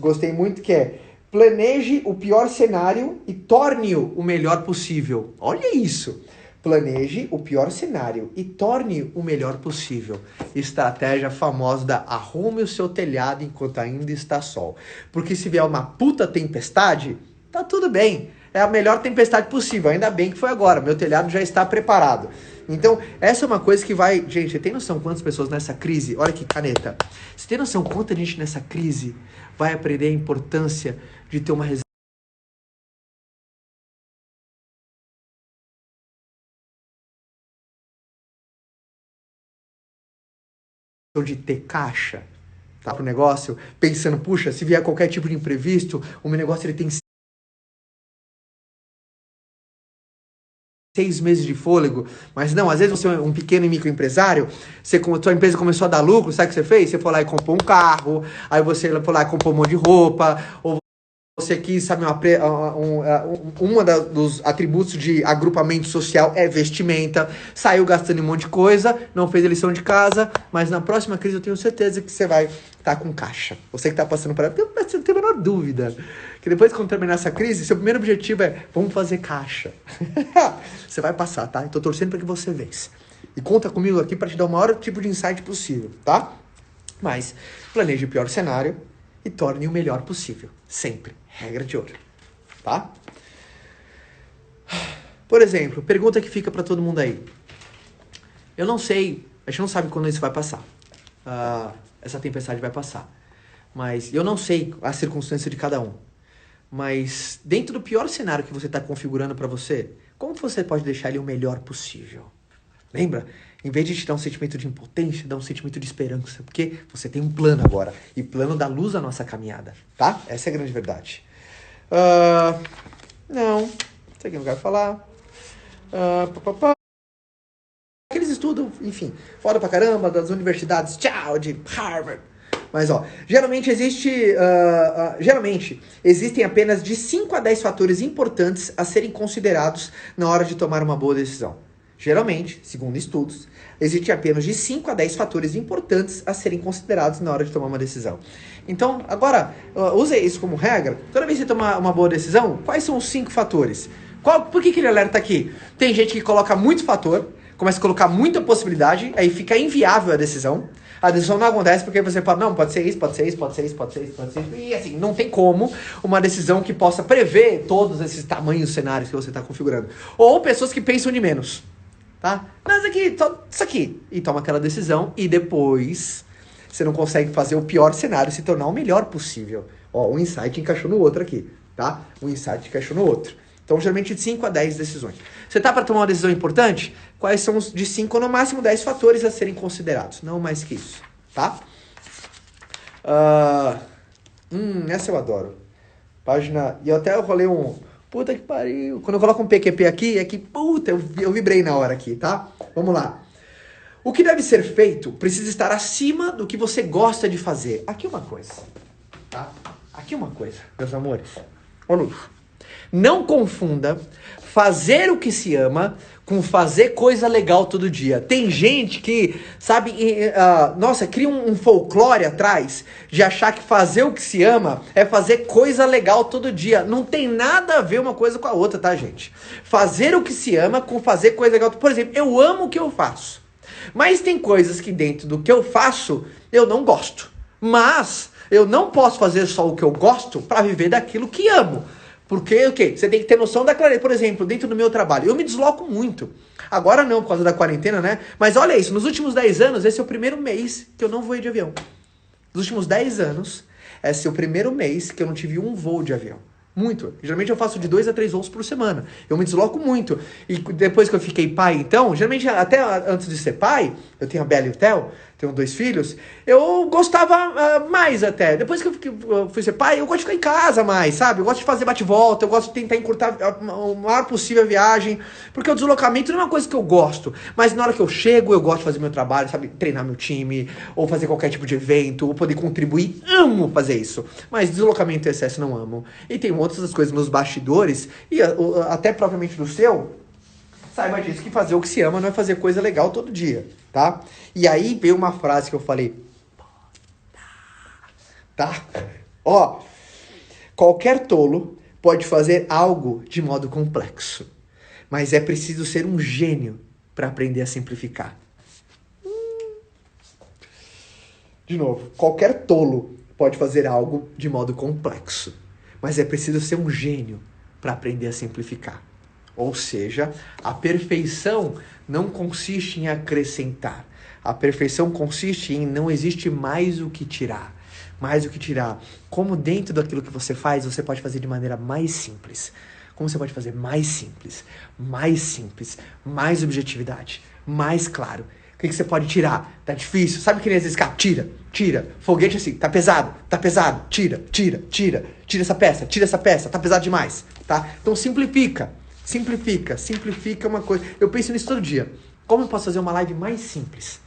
gostei muito, que é: planeje o pior cenário e torne-o o melhor possível. Olha isso. Planeje o pior cenário e torne o melhor possível. Estratégia famosa da arrume o seu telhado enquanto ainda está sol. Porque se vier uma puta tempestade, tá tudo bem. É a melhor tempestade possível. Ainda bem que foi agora. Meu telhado já está preparado. Então, essa é uma coisa que vai... Gente, você tem noção quantas pessoas nessa crise... Olha que caneta. Você tem noção quanta gente nessa crise vai aprender a importância de ter uma reserva de ter caixa, tá, pro negócio, pensando, puxa, se vier qualquer tipo de imprevisto, o meu negócio ele tem 6 meses de fôlego, mas não, às vezes você é um pequeno e microempresário, sua empresa começou a dar lucro, sabe o que você fez? Você foi lá e comprou um carro, aí você foi lá e comprou um monte de roupa, ou você quis, sabe, dos atributos de agrupamento social é vestimenta, saiu gastando um monte de coisa, não fez a lição de casa, mas na próxima crise eu tenho certeza que você vai estar com caixa. Você que está passando por ela, você não tem a menor dúvida que depois, quando terminar essa crise, seu primeiro objetivo é: vamos fazer caixa. Você vai passar, tá? Eu tô torcendo para que você vença. E conta comigo aqui para te dar o maior tipo de insight possível, tá? Mas planeje o pior cenário e torne o melhor possível. Sempre. Regra de ouro. Tá? Por exemplo, pergunta que fica pra todo mundo aí. Eu não sei, a gente não sabe quando isso vai passar. Essa tempestade vai passar. Mas eu não sei a circunstância de cada um. Mas dentro do pior cenário que você está configurando pra você, como você pode deixar ele o melhor possível? Lembra? Em vez de te dar um sentimento de impotência, dá um sentimento de esperança. Porque você tem um plano agora. E plano dá luz à nossa caminhada. Tá? Essa é a grande verdade. Não. Isso aqui não quero falar. Eles estudam, enfim, foda pra caramba, das universidades, tchau, de Harvard. Mas, ó, geralmente existem apenas de 5 a 10 fatores importantes a serem considerados na hora de tomar uma boa decisão. Geralmente, segundo estudos, existem apenas de 5 a 10 fatores importantes a serem considerados na hora de tomar uma decisão. Então, agora, use isso como regra. Toda vez que você tomar uma boa decisão, quais são os 5 fatores? Por que ele alerta aqui? Tem gente que coloca muito fator, começa a colocar muita possibilidade, aí fica inviável a decisão. A decisão não acontece porque você fala, não, pode ser isso, pode ser isso, pode ser isso, pode ser isso, pode ser isso. E assim, não tem como uma decisão que possa prever todos esses tamanhos cenários que você está configurando. Ou pessoas que pensam de menos. Tá? Mas aqui, só isso aqui. E toma aquela decisão e depois você não consegue fazer o pior cenário se tornar o melhor possível. Ó, um insight encaixou no outro aqui, tá? Um insight encaixou no outro. Então, geralmente de 5 a 10 decisões. Você tá para tomar uma decisão importante? Quais são os de 5 ou no máximo 10 fatores a serem considerados? Não mais que isso, tá? Essa eu adoro. Página... E eu até rolei um... Puta que pariu. Quando eu coloco um PQP aqui, é que, puta, eu vibrei na hora aqui, tá? Vamos lá. O que deve ser feito precisa estar acima do que você gosta de fazer. Aqui uma coisa, tá? Aqui uma coisa, meus amores. Olha isso. Não confunda fazer o que se ama com fazer coisa legal todo dia. Tem gente que, sabe, nossa, cria um folclore atrás de achar que fazer o que se ama é fazer coisa legal todo dia. Não tem nada a ver uma coisa com a outra, tá, gente? Fazer o que se ama com fazer coisa legal. Por exemplo, eu amo o que eu faço. Mas tem coisas que dentro do que eu faço, eu não gosto. Mas eu não posso fazer só o que eu gosto para viver daquilo que amo. Porque o quê? Você tem que ter noção da clareza. Por exemplo, dentro do meu trabalho, eu me desloco muito. Agora não, por causa da quarentena, né? Mas olha isso, nos últimos 10 anos, esse é o primeiro mês que eu não voei de avião. Nos últimos 10 anos, esse é o primeiro mês que eu não tive um voo de avião. Muito. Geralmente eu faço de 2 a 3 voos por semana. Eu me desloco muito. E depois que eu fiquei pai, então, geralmente até antes de ser pai, eu tenho a Bela e o Theo, tenho 2 filhos, eu gostava mais até. Depois que eu fui ser pai, eu gosto de ficar em casa mais, sabe? Eu gosto de fazer bate-volta, eu gosto de tentar encurtar o maior possível a viagem, porque o deslocamento não é uma coisa que eu gosto, mas na hora que eu chego, eu gosto de fazer meu trabalho, sabe? Treinar meu time, ou fazer qualquer tipo de evento, ou poder contribuir. Amo fazer isso. Mas deslocamento em excesso não amo. E tem outras coisas nos bastidores, e até propriamente do seu, saiba disso, que fazer o que se ama não é fazer coisa legal todo dia, tá? E aí veio uma frase que eu falei, tá? Ó, qualquer tolo pode fazer algo de modo complexo, mas é preciso ser um gênio para aprender a simplificar. De novo, qualquer tolo pode fazer algo de modo complexo, mas é preciso ser um gênio para aprender a simplificar. Ou seja, a perfeição não consiste em acrescentar. A perfeição consiste em não existe mais o que tirar. Mais o que tirar. Como dentro daquilo que você faz, você pode fazer de maneira mais simples. Como você pode fazer mais simples, mais objetividade, mais claro. O que você pode tirar? Tá difícil? Sabe que nem às vezes, cara, tira. Foguete assim, tá pesado, tira essa peça, tá pesado demais, tá? Então simplifica uma coisa. Eu penso nisso todo dia. Como eu posso fazer uma live mais simples?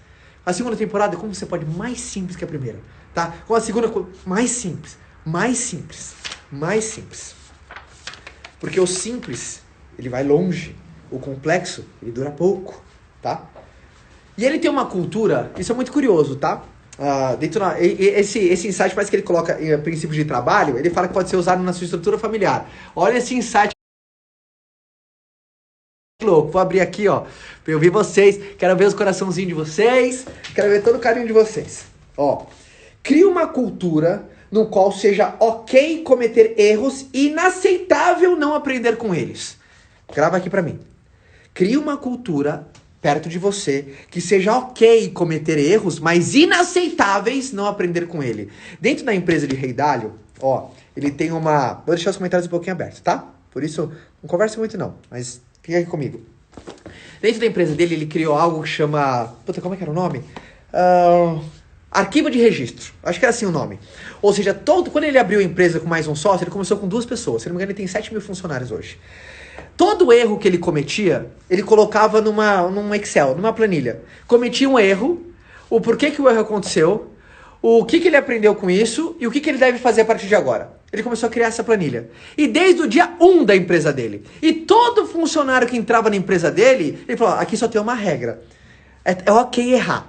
A segunda temporada, como você pode mais simples que a primeira, tá? Com a segunda, mais simples. Porque o simples, ele vai longe. O complexo, ele dura pouco, tá? E ele tem uma cultura, isso é muito curioso, tá? Esse insight parece que ele coloca princípios de trabalho, ele fala que pode ser usado na sua estrutura familiar. Olha esse insight louco. Vou abrir aqui, ó, pra eu ver vocês. Quero ver os coraçãozinhos de vocês. Quero ver todo o carinho de vocês. Ó, cria uma cultura no qual seja ok cometer erros e inaceitável não aprender com eles. Grava aqui pra mim. Cria uma cultura perto de você que seja ok cometer erros, mas inaceitáveis não aprender com ele. Dentro da empresa de Rei Dalio, ó, ele tem uma... Vou deixar os comentários um pouquinho abertos, tá? Por isso, não conversa muito não, mas... Fica aqui comigo. Dentro da empresa dele, ele criou algo que chama... Puta, como é que era o nome? Arquivo de registro. Acho que era assim o nome. Ou seja, quando ele abriu a empresa com mais um sócio, ele começou com 2 pessoas. Se não me engano, ele tem 7 mil funcionários hoje. Todo erro que ele cometia, ele colocava num Excel, numa planilha. Cometia um erro, o porquê que o erro aconteceu, o que ele aprendeu com isso e o que ele deve fazer a partir de agora. Ele começou a criar essa planilha. E desde o dia 1 da empresa dele. E todo funcionário que entrava na empresa dele, ele falou, aqui só tem uma regra. É ok errar.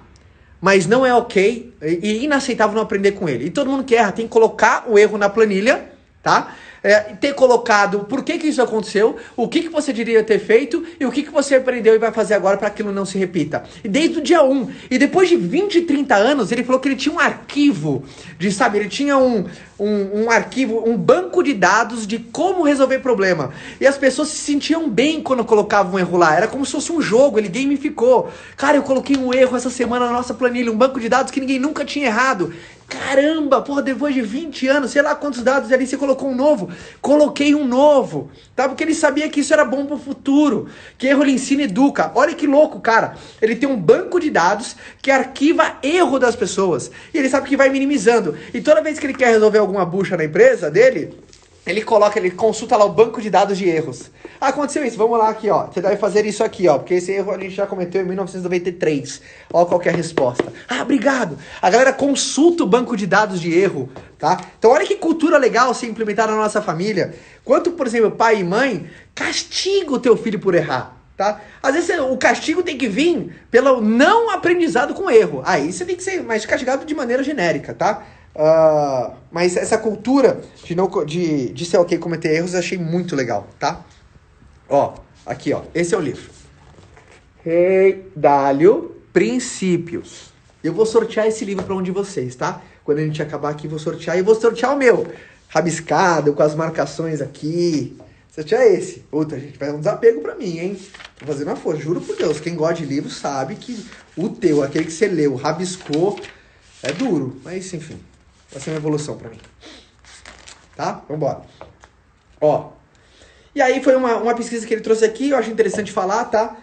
Mas não é ok e inaceitável não aprender com ele. E todo mundo que erra tem que colocar o erro na planilha, tá? Ter colocado por que isso aconteceu, o que você diria ter feito e o que você aprendeu e vai fazer agora para aquilo não se repita. E desde o dia 1. E depois de 20, 30 anos, ele falou que ele tinha um arquivo ele tinha um arquivo, um banco de dados de como resolver problema. E as pessoas se sentiam bem quando colocavam um erro lá. Era como se fosse um jogo, ele gamificou. Cara, eu coloquei um erro essa semana na nossa planilha, um banco de dados que ninguém nunca tinha errado. Caramba, porra, depois de 20 anos, sei lá quantos dados ali você colocou um novo. Coloquei um novo, tá? Porque ele sabia que isso era bom pro futuro. Que erro ele ensina e educa. Olha que louco, cara. Ele tem um banco de dados que arquiva erro das pessoas. E ele sabe que vai minimizando. E toda vez que ele quer resolver alguma bucha na empresa dele, ele consulta lá o banco de dados de erros. Aconteceu isso, vamos lá aqui, ó. Você deve fazer isso aqui, ó, porque esse erro a gente já cometeu em 1993. Ó, qual que é a resposta. Ah, obrigado. A galera consulta o banco de dados de erro, tá? Então olha que cultura legal se implementar na nossa família. Quanto, por exemplo, pai e mãe castiga o teu filho por errar, tá? Às vezes o castigo tem que vir pelo não aprendizado com erro. Aí você tem que ser mais castigado de maneira genérica, tá? Mas essa cultura de ser ok cometer erros eu achei muito legal, tá? Ó, aqui ó, esse é o livro. Rei Dalio, Princípios. Eu vou sortear esse livro para um de vocês, tá? Quando a gente acabar aqui, vou sortear e vou sortear o meu. rabiscado, com as marcações aqui. Você tinha esse. Outra, gente, vai dar um desapego pra mim, hein? Tô fazendo uma força, juro por Deus. Quem gosta de livro sabe que o teu, aquele que você leu, rabiscou, é duro. Mas, enfim, vai ser uma evolução pra mim. Tá? Vambora. Ó. E aí foi uma pesquisa que ele trouxe aqui, eu acho interessante falar, tá?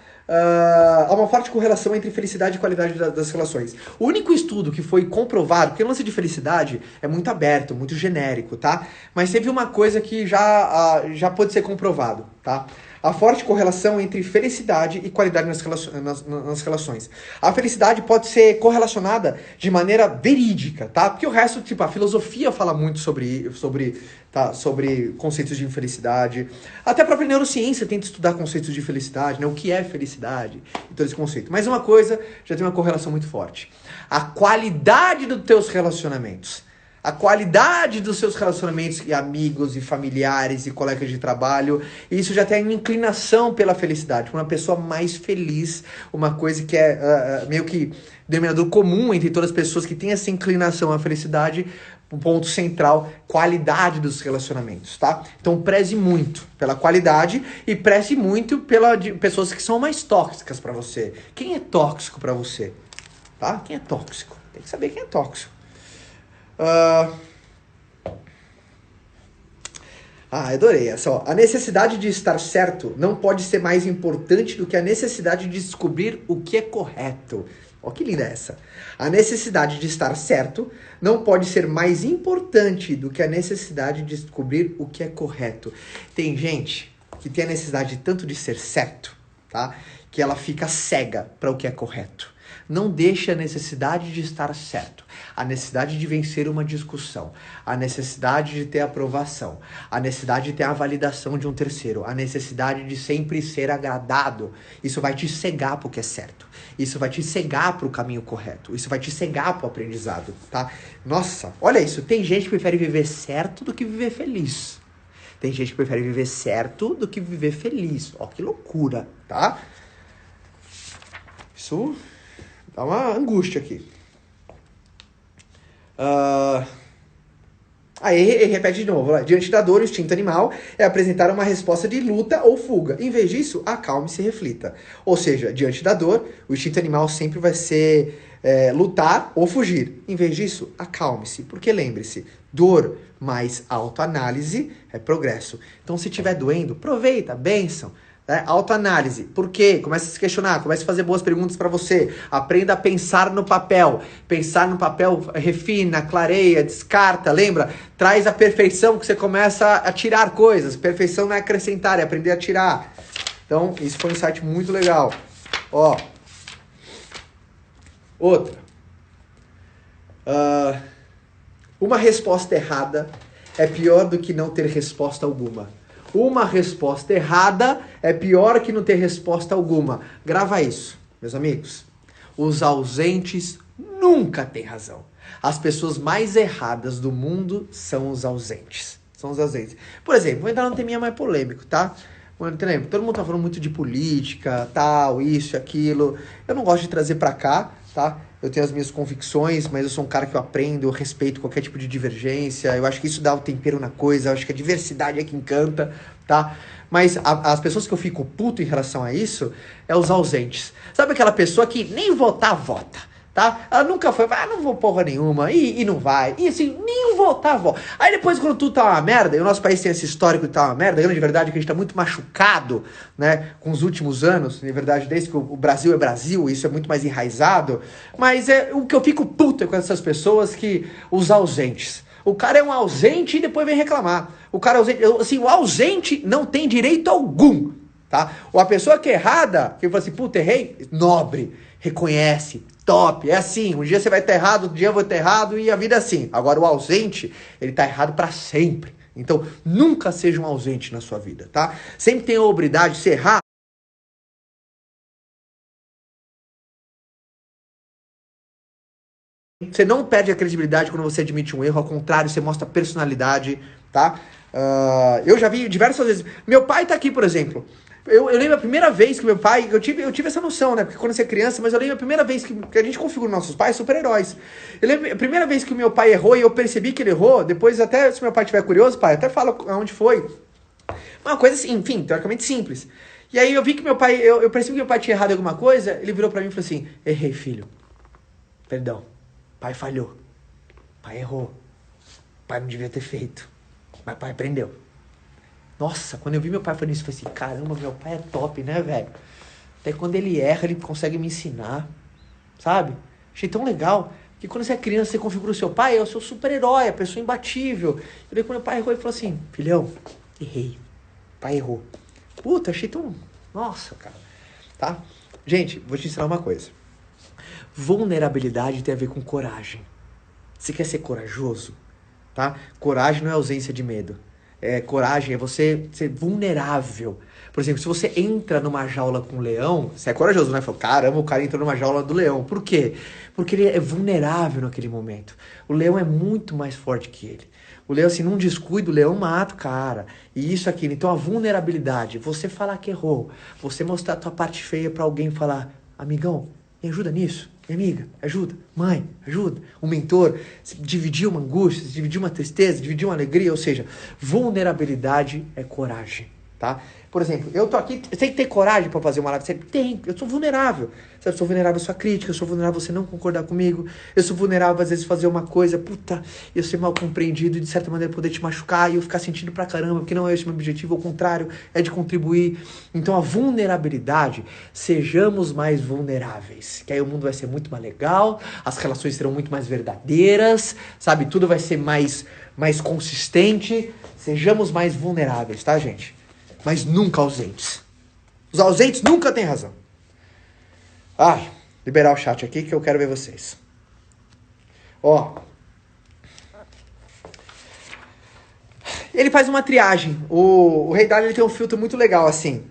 Há uma forte correlação entre felicidade e qualidade das relações. O único estudo que foi comprovado, porque o lance de felicidade é muito aberto, muito genérico, tá? Mas teve uma coisa que já pode ser comprovado, tá? A forte correlação entre felicidade e qualidade nas relações. A felicidade pode ser correlacionada de maneira verídica, tá? Porque o resto, tipo, a filosofia fala muito sobre conceitos de infelicidade. Até a própria neurociência tenta estudar conceitos de felicidade, né? O que é felicidade e todo esse conceito. Mas uma coisa já tem uma correlação muito forte. A qualidade dos teus relacionamentos. A qualidade dos seus relacionamentos e amigos e familiares e colegas de trabalho, isso já tem uma inclinação pela felicidade. Uma pessoa mais feliz, uma coisa que é meio que denominador comum entre todas as pessoas que têm essa inclinação à felicidade, um ponto central, qualidade dos relacionamentos, tá? Então preze muito pela qualidade e preze muito de pessoas que são mais tóxicas pra você. Quem é tóxico pra você? Tá? Quem é tóxico? Tem que saber quem é tóxico. Adorei essa, ó. A necessidade de estar certo não pode ser mais importante do que a necessidade de descobrir o que é correto. Ó, que linda essa. A necessidade de estar certo não pode ser mais importante do que a necessidade de descobrir o que é correto. Tem gente que tem a necessidade tanto de ser certo, tá? Que ela fica cega para o que é correto. Não deixe a necessidade de estar certo, a necessidade de vencer uma discussão, a necessidade de ter aprovação, a necessidade de ter a validação de um terceiro, a necessidade de sempre ser agradado. Isso vai te cegar para o que é certo. Isso vai te cegar para o caminho correto. Isso vai te cegar para o aprendizado, tá? Nossa, olha isso. Tem gente que prefere viver certo do que viver feliz. Tem gente que prefere viver certo do que viver feliz. Ó, que loucura, tá? Isso dá uma angústia aqui. Aí repete de novo. Diante da dor, o instinto animal é apresentar uma resposta de luta ou fuga. Em vez disso, acalme-se e reflita. Ou seja, diante da dor, o instinto animal sempre vai ser lutar ou fugir. Em vez disso, acalme-se. Porque lembre-se, dor mais autoanálise é progresso. Então, se estiver doendo, aproveita, bênção. Autoanálise. Por quê? Comece a se questionar, comece a fazer boas perguntas para você. Aprenda a pensar no papel. Pensar no papel refina, clareia, descarta. Lembra? Traz a perfeição que você começa a tirar coisas. Perfeição não é acrescentar, é aprender a tirar. Então, isso foi um insight muito legal. Ó. Outra. Uma resposta errada é pior do que não ter resposta alguma. Uma resposta errada é pior que não ter resposta alguma. Grava isso, meus amigos. Os ausentes nunca têm razão. As pessoas mais erradas do mundo são os ausentes. São os ausentes. Por exemplo, vou entrar num teminha mais polêmico, tá? Todo mundo tá falando muito de política, tal, isso, aquilo. Eu não gosto de trazer pra cá, tá? Eu tenho as minhas convicções, mas eu sou um cara que eu aprendo, eu respeito qualquer tipo de divergência. Eu acho que isso dá o tempero na coisa, eu acho que a diversidade é que encanta, tá? Mas as pessoas que eu fico puto em relação a isso é os ausentes. Sabe aquela pessoa que nem votar, vota, tá? Ela nunca foi, não vou porra nenhuma, e não vai. E assim, nem votar, vota. Aí depois quando tudo tá uma merda, e o nosso país tem esse histórico de tá uma merda, a grande verdade é que a gente tá muito machucado, né, com os últimos anos, na verdade, desde que o Brasil é Brasil, isso é muito mais enraizado, mas o que eu fico puto é com essas pessoas os ausentes. O cara é um ausente e depois vem reclamar. O cara ausente, assim, o ausente não tem direito algum, tá? Ou a pessoa que é errada, que fala assim, puta, errei, nobre, reconhece, top, é assim, um dia você vai estar errado, outro dia eu vou estar errado e a vida é assim. Agora o ausente, ele tá errado pra sempre. Então, nunca seja um ausente na sua vida, tá? Sempre tenha a hombridade de se errar. Você não perde a credibilidade quando você admite um erro, ao contrário, você mostra personalidade, tá? Eu já vi diversas vezes. Meu pai tá aqui, por exemplo. Eu lembro a primeira vez que meu pai... Eu tive essa noção, né? Porque quando você é criança, mas eu lembro a primeira vez que a gente configura nossos pais super-heróis. Eu lembro a primeira vez que o meu pai errou e eu percebi que ele errou. Depois, até se meu pai estiver curioso, pai, até fala aonde foi. Uma coisa assim, enfim, teoricamente simples. E aí eu vi que meu pai... Eu percebi que meu pai tinha errado em alguma coisa. Ele virou pra mim e falou assim: errei, filho. Perdão. Pai falhou. Pai errou. Pai não devia ter feito. Mas pai aprendeu. Nossa, quando eu vi meu pai falando isso, eu falei assim: caramba, meu pai é top, né, velho? Até quando ele erra, ele consegue me ensinar, sabe? Achei tão legal que quando você é criança, você configura o seu pai, é o seu super-herói, a pessoa imbatível. E daí quando meu pai errou, ele falou assim: filhão, errei. Pai errou. Puta, achei tão... Nossa, cara. Tá? Gente, vou te ensinar uma coisa. Vulnerabilidade tem a ver com coragem. Você quer ser corajoso? Tá? Coragem não é ausência de medo. Coragem é você ser vulnerável. Por exemplo, se você entra numa jaula com um leão, você é corajoso, né? Fala, caramba, o cara entrou numa jaula do leão. Por quê? Porque ele é vulnerável naquele momento. O leão é muito mais forte que ele. O leão, assim, num descuido, o leão mata o cara. E isso, aquilo. Então, a vulnerabilidade, você falar que errou, você mostrar a tua parte feia pra alguém e falar: amigão, me ajuda nisso. Minha amiga, ajuda. Mãe, ajuda. Um mentor, dividir uma angústia, dividir uma tristeza, dividir uma alegria. Ou seja, vulnerabilidade é coragem, tá? Por exemplo, eu tô aqui, você tem que ter coragem pra fazer uma live. Você tem, eu sou vulnerável. Eu sou vulnerável à sua crítica, eu sou vulnerável a você não concordar comigo. Eu sou vulnerável, às vezes, fazer uma coisa, puta, eu ser mal compreendido e, de certa maneira, poder te machucar e eu ficar sentindo pra caramba, porque não é esse o meu objetivo, ao contrário, é de contribuir. Então, a vulnerabilidade, sejamos mais vulneráveis, que aí o mundo vai ser muito mais legal, as relações serão muito mais verdadeiras, sabe? Tudo vai ser mais consistente. Sejamos mais vulneráveis, tá, gente? Mas nunca ausentes. Os ausentes nunca têm razão. Ai, liberar o chat aqui que eu quero ver vocês. Ó. Ele faz uma triagem. O Rei Dalio, ele tem um filtro muito legal, assim.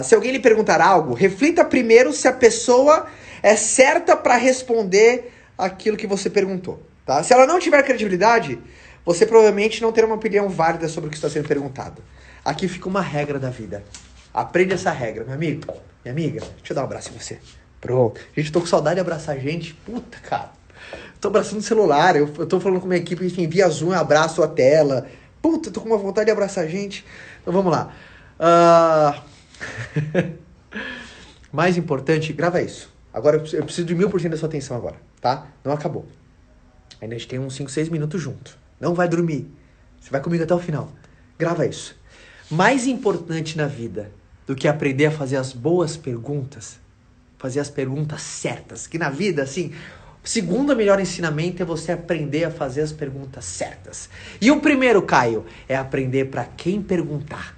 Se alguém lhe perguntar algo, reflita primeiro se a pessoa é certa para responder aquilo que você perguntou, tá? Se ela não tiver credibilidade, você provavelmente não terá uma opinião válida sobre o que está sendo perguntado. Aqui fica uma regra da vida. Aprende essa regra, meu amigo. Minha amiga, deixa eu dar um abraço em você. Pronto. Gente, eu tô com saudade de abraçar gente. Puta, cara. Tô abraçando o celular. Eu tô falando com a minha equipe, enfim, via Zoom, eu abraço a tela. Puta, tô com uma vontade de abraçar gente. Então vamos lá. Mais importante, grava isso. Agora eu preciso de 1000% da sua atenção agora, tá? Não acabou. Ainda a gente tem uns 5, 6 minutos junto. Não vai dormir. Você vai comigo até o final. Grava isso. Mais importante na vida do que aprender a fazer as boas perguntas, fazer as perguntas certas. Que na vida, assim, o segundo melhor ensinamento é você aprender a fazer as perguntas certas. E o primeiro, Caio, é aprender para quem perguntar.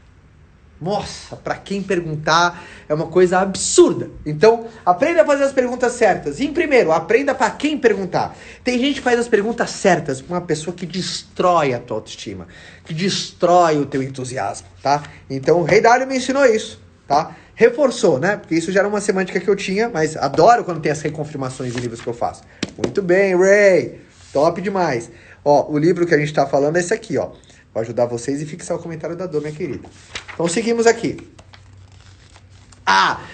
Nossa, para quem perguntar é uma coisa absurda. Então, aprenda a fazer as perguntas certas. E, primeiro, aprenda para quem perguntar. Tem gente que faz as perguntas certas para uma pessoa que destrói a tua autoestima, que destrói o teu entusiasmo, tá? Então, o Rei Dalio me ensinou isso, tá? Reforçou, né? Porque isso já era uma semântica que eu tinha, mas adoro quando tem as reconfirmações de livros que eu faço. Muito bem, Ray! Top demais! Ó, o livro que a gente tá falando é esse aqui, ó. Vou ajudar vocês e fixar o comentário da dor, minha querida. Então, seguimos aqui.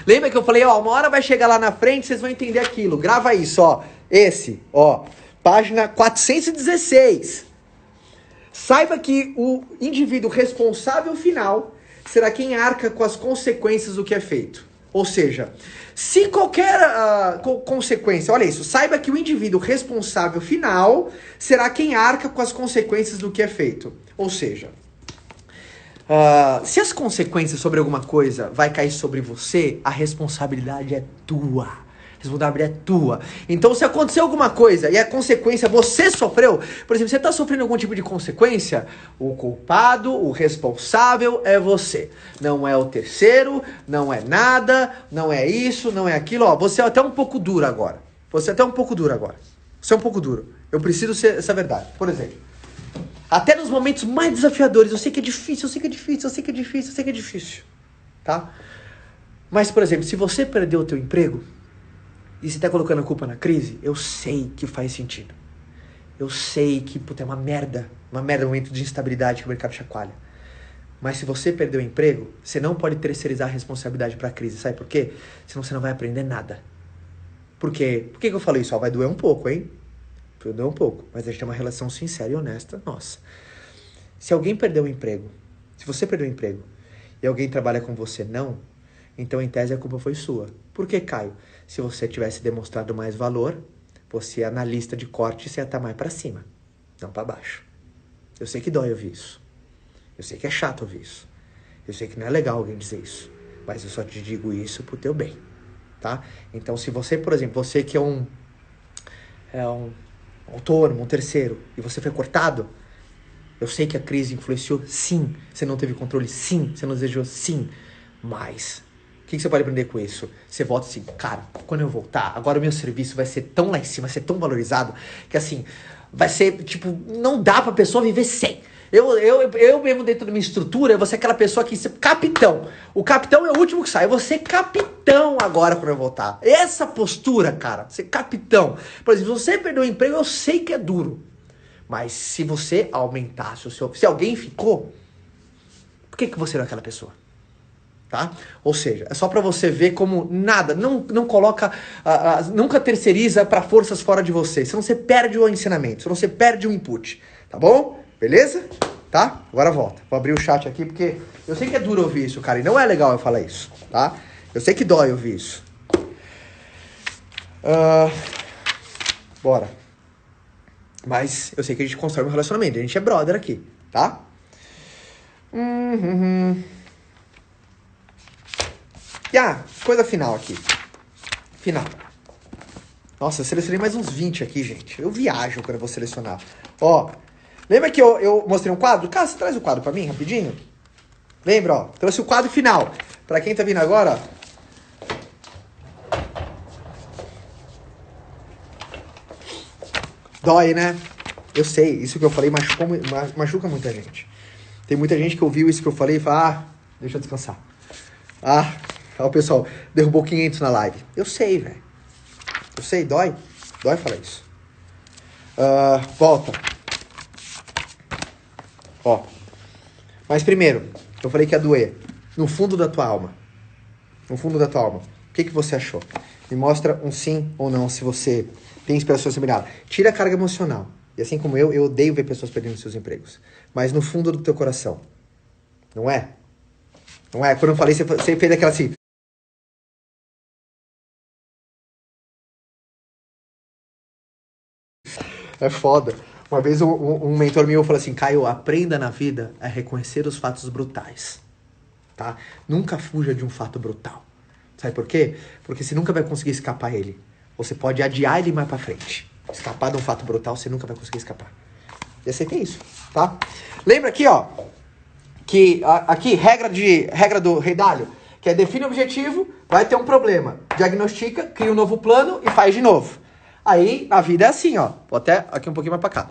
Lembra que eu falei, ó, uma hora vai chegar lá na frente, vocês vão entender aquilo. Grava isso, ó. Esse, ó, página 416. Saiba que o indivíduo responsável final será quem arca com as consequências do que é feito. Ou seja, se qualquer consequência, olha isso, saiba que o indivíduo responsável final será quem arca com as consequências do que é feito. Ou seja, se as consequências sobre alguma coisa vai cair sobre você, a responsabilidade é tua. A responsabilidade é tua. Então, se acontecer alguma coisa e a consequência você sofreu, por exemplo, você está sofrendo algum tipo de consequência, o culpado, o responsável é você. Não é o terceiro, não é nada, não é isso, não é aquilo. Ó, você é até um pouco duro agora. Você é até um pouco duro agora. Você é um pouco duro. Eu preciso ser essa verdade. Por exemplo, até nos momentos mais desafiadores, eu sei que é difícil, eu sei que é difícil, eu sei que é difícil, eu sei que é difícil. Tá? Mas, por exemplo, se você perdeu o teu emprego, e você tá colocando a culpa na crise, eu sei que faz sentido. Eu sei que, puta, é uma merda um momento de instabilidade que o mercado chacoalha. Mas se você perder o emprego, você não pode terceirizar a responsabilidade para a crise. Sabe por quê? Senão você não vai aprender nada. Por quê? Por que eu falo isso? Ó, vai doer um pouco, hein? Vai doer um pouco. Mas a gente tem uma relação sincera e honesta. Nossa. Se alguém perdeu o emprego, se você perdeu o emprego e alguém trabalha com você não, então em tese a culpa foi sua. Por que, Caio? Se você tivesse demonstrado mais valor, você na lista de corte você ia estar mais para cima, não para baixo. Eu sei que dói ouvir isso. Eu sei que é chato ouvir isso. Eu sei que não é legal alguém dizer isso. Mas eu só te digo isso pro teu bem, tá? Então se você, por exemplo, você que é um autônomo, um terceiro, e você foi cortado, eu sei que a crise influenciou, sim. Você não teve controle, sim. Você não desejou, sim. Mas o que você pode aprender com isso? Você volta assim, cara, quando eu voltar, agora o meu serviço vai ser tão lá em cima, vai ser tão valorizado, que assim, vai ser, tipo, não dá pra pessoa viver sem. Eu mesmo dentro da minha estrutura, eu vou ser aquela pessoa que... Capitão. O capitão é o último que sai. Eu vou ser capitão agora quando eu voltar. Essa postura, cara. Ser capitão. Por exemplo, se você perdeu o emprego, eu sei que é duro. Mas se você aumentasse o seu... Se alguém ficou, por que você não é aquela pessoa? Tá? Ou seja, é só pra você ver como nada, não coloca, nunca terceiriza pra forças fora de você, senão você perde o ensinamento, senão você perde o input, tá bom? Beleza? Tá? Agora volta, vou abrir o chat aqui porque eu sei que é duro ouvir isso, cara, e não é legal eu falar isso, tá? Eu sei que dói ouvir isso. Bora. Mas eu sei que a gente constrói um relacionamento, a gente é brother aqui, tá? E coisa final aqui. Final. Nossa, eu selecionei mais uns 20 aqui, gente. Eu viajo quando eu vou selecionar. Ó, lembra que eu mostrei um quadro? Cara, você traz o quadro pra mim, rapidinho? Lembra, ó. Trouxe o quadro final. Pra quem tá vindo agora, ó. Dói, né? Eu sei, isso que eu falei machuca muita gente. Tem muita gente que ouviu isso que eu falei e fala, deixa eu descansar. Ó, o pessoal derrubou 500 na live. Eu sei, velho. Eu sei, dói. Dói falar isso. Volta. Ó. Mas primeiro, eu falei que ia doer. No fundo da tua alma. No fundo da tua alma. O que você achou? Me mostra um sim ou não se você tem inspiração semelhante. Tira a carga emocional. E assim como eu odeio ver pessoas perdendo seus empregos. Mas no fundo do teu coração. Não é? Não é? Quando eu falei, você fez aquela assim... É foda. Uma vez um mentor meu falou assim, Caio, aprenda na vida a reconhecer os fatos brutais, tá? Nunca fuja de um fato brutal. Sabe por quê? Porque você nunca vai conseguir escapar ele. Você pode adiar ele mais pra frente. Escapar de um fato brutal, você nunca vai conseguir escapar. E aceitei isso, tá? Lembra aqui, ó, que aqui, regra do Rei Dalio, que é define o objetivo, vai ter um problema. Diagnostica, cria um novo plano e faz de novo. Aí, a vida é assim, ó. Vou até aqui um pouquinho mais pra cá.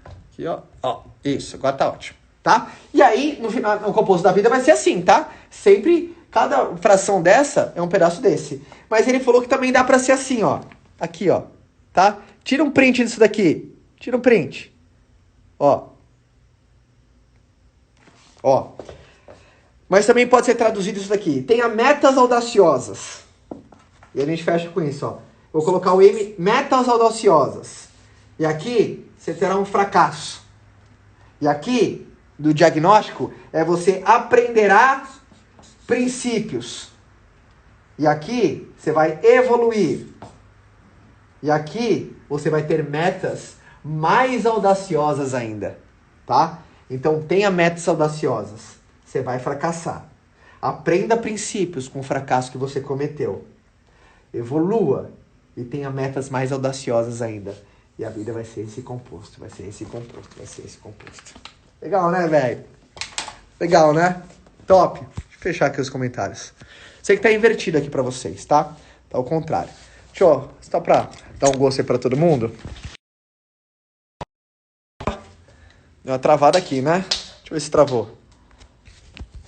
Aqui, ó. Ó, isso, agora tá ótimo, tá? E aí, no final, no composto da vida vai ser assim, tá? Sempre, cada fração dessa é um pedaço desse. Mas ele falou que também dá pra ser assim, ó. Aqui, ó. Tá? Tira um print disso daqui. Tira um print. Ó. Ó. Mas também pode ser traduzido isso daqui. Tenha metas audaciosas. E a gente fecha com isso, ó. Vou colocar o M, metas audaciosas. E aqui, você terá um fracasso. E aqui, do diagnóstico, é você aprenderá princípios. E aqui, você vai evoluir. E aqui, você vai ter metas mais audaciosas ainda. Tá? Então, tenha metas audaciosas. Você vai fracassar. Aprenda princípios com o fracasso que você cometeu. Evolua. E tenha metas mais audaciosas ainda. E a vida vai ser esse composto. Vai ser esse composto. Vai ser esse composto. Legal, né, velho? Legal, né? Top. Deixa eu fechar aqui os comentários. Sei que tá invertido aqui pra vocês, tá? Tá ao contrário. Deixa eu... Só pra dar um gosto aí pra todo mundo. Deu uma travada aqui, né? Deixa eu ver se travou.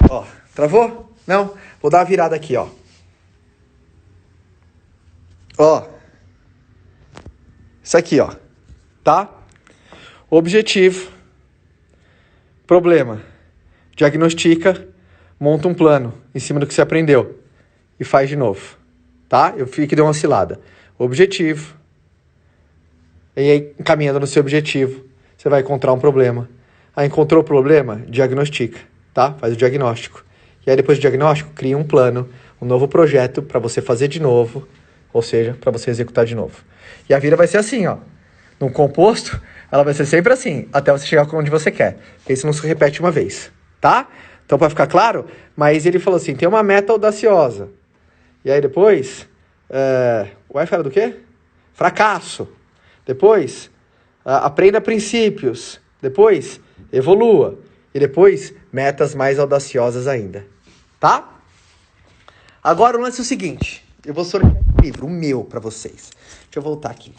Ó, travou? Não? Vou dar uma virada aqui, ó. Ó. Isso aqui, ó. Tá? Objetivo. Problema. diagnostica, monta um plano em cima do que você aprendeu e faz de novo, tá? Eu vi que deu uma oscilada. Objetivo. E aí, caminhando no seu objetivo, você vai encontrar um problema. Aí, encontrou o problema? Diagnostica, tá? Faz o diagnóstico. E aí, depois do diagnóstico, cria um plano, um novo projeto para você fazer de novo, ou seja, para você executar de novo. E a vida vai ser assim, ó. No composto, ela vai ser sempre assim, até você chegar onde você quer. Porque isso não se repete uma vez, tá? Então, para ficar claro, mas ele falou assim, tem uma meta audaciosa. E aí depois, o F era do quê? Fracasso. Depois, aprenda princípios. Depois, evolua. E depois, metas mais audaciosas ainda. Tá? Agora o lance é o seguinte. Eu vou sortear um livro, o meu, pra vocês. Deixa eu voltar aqui.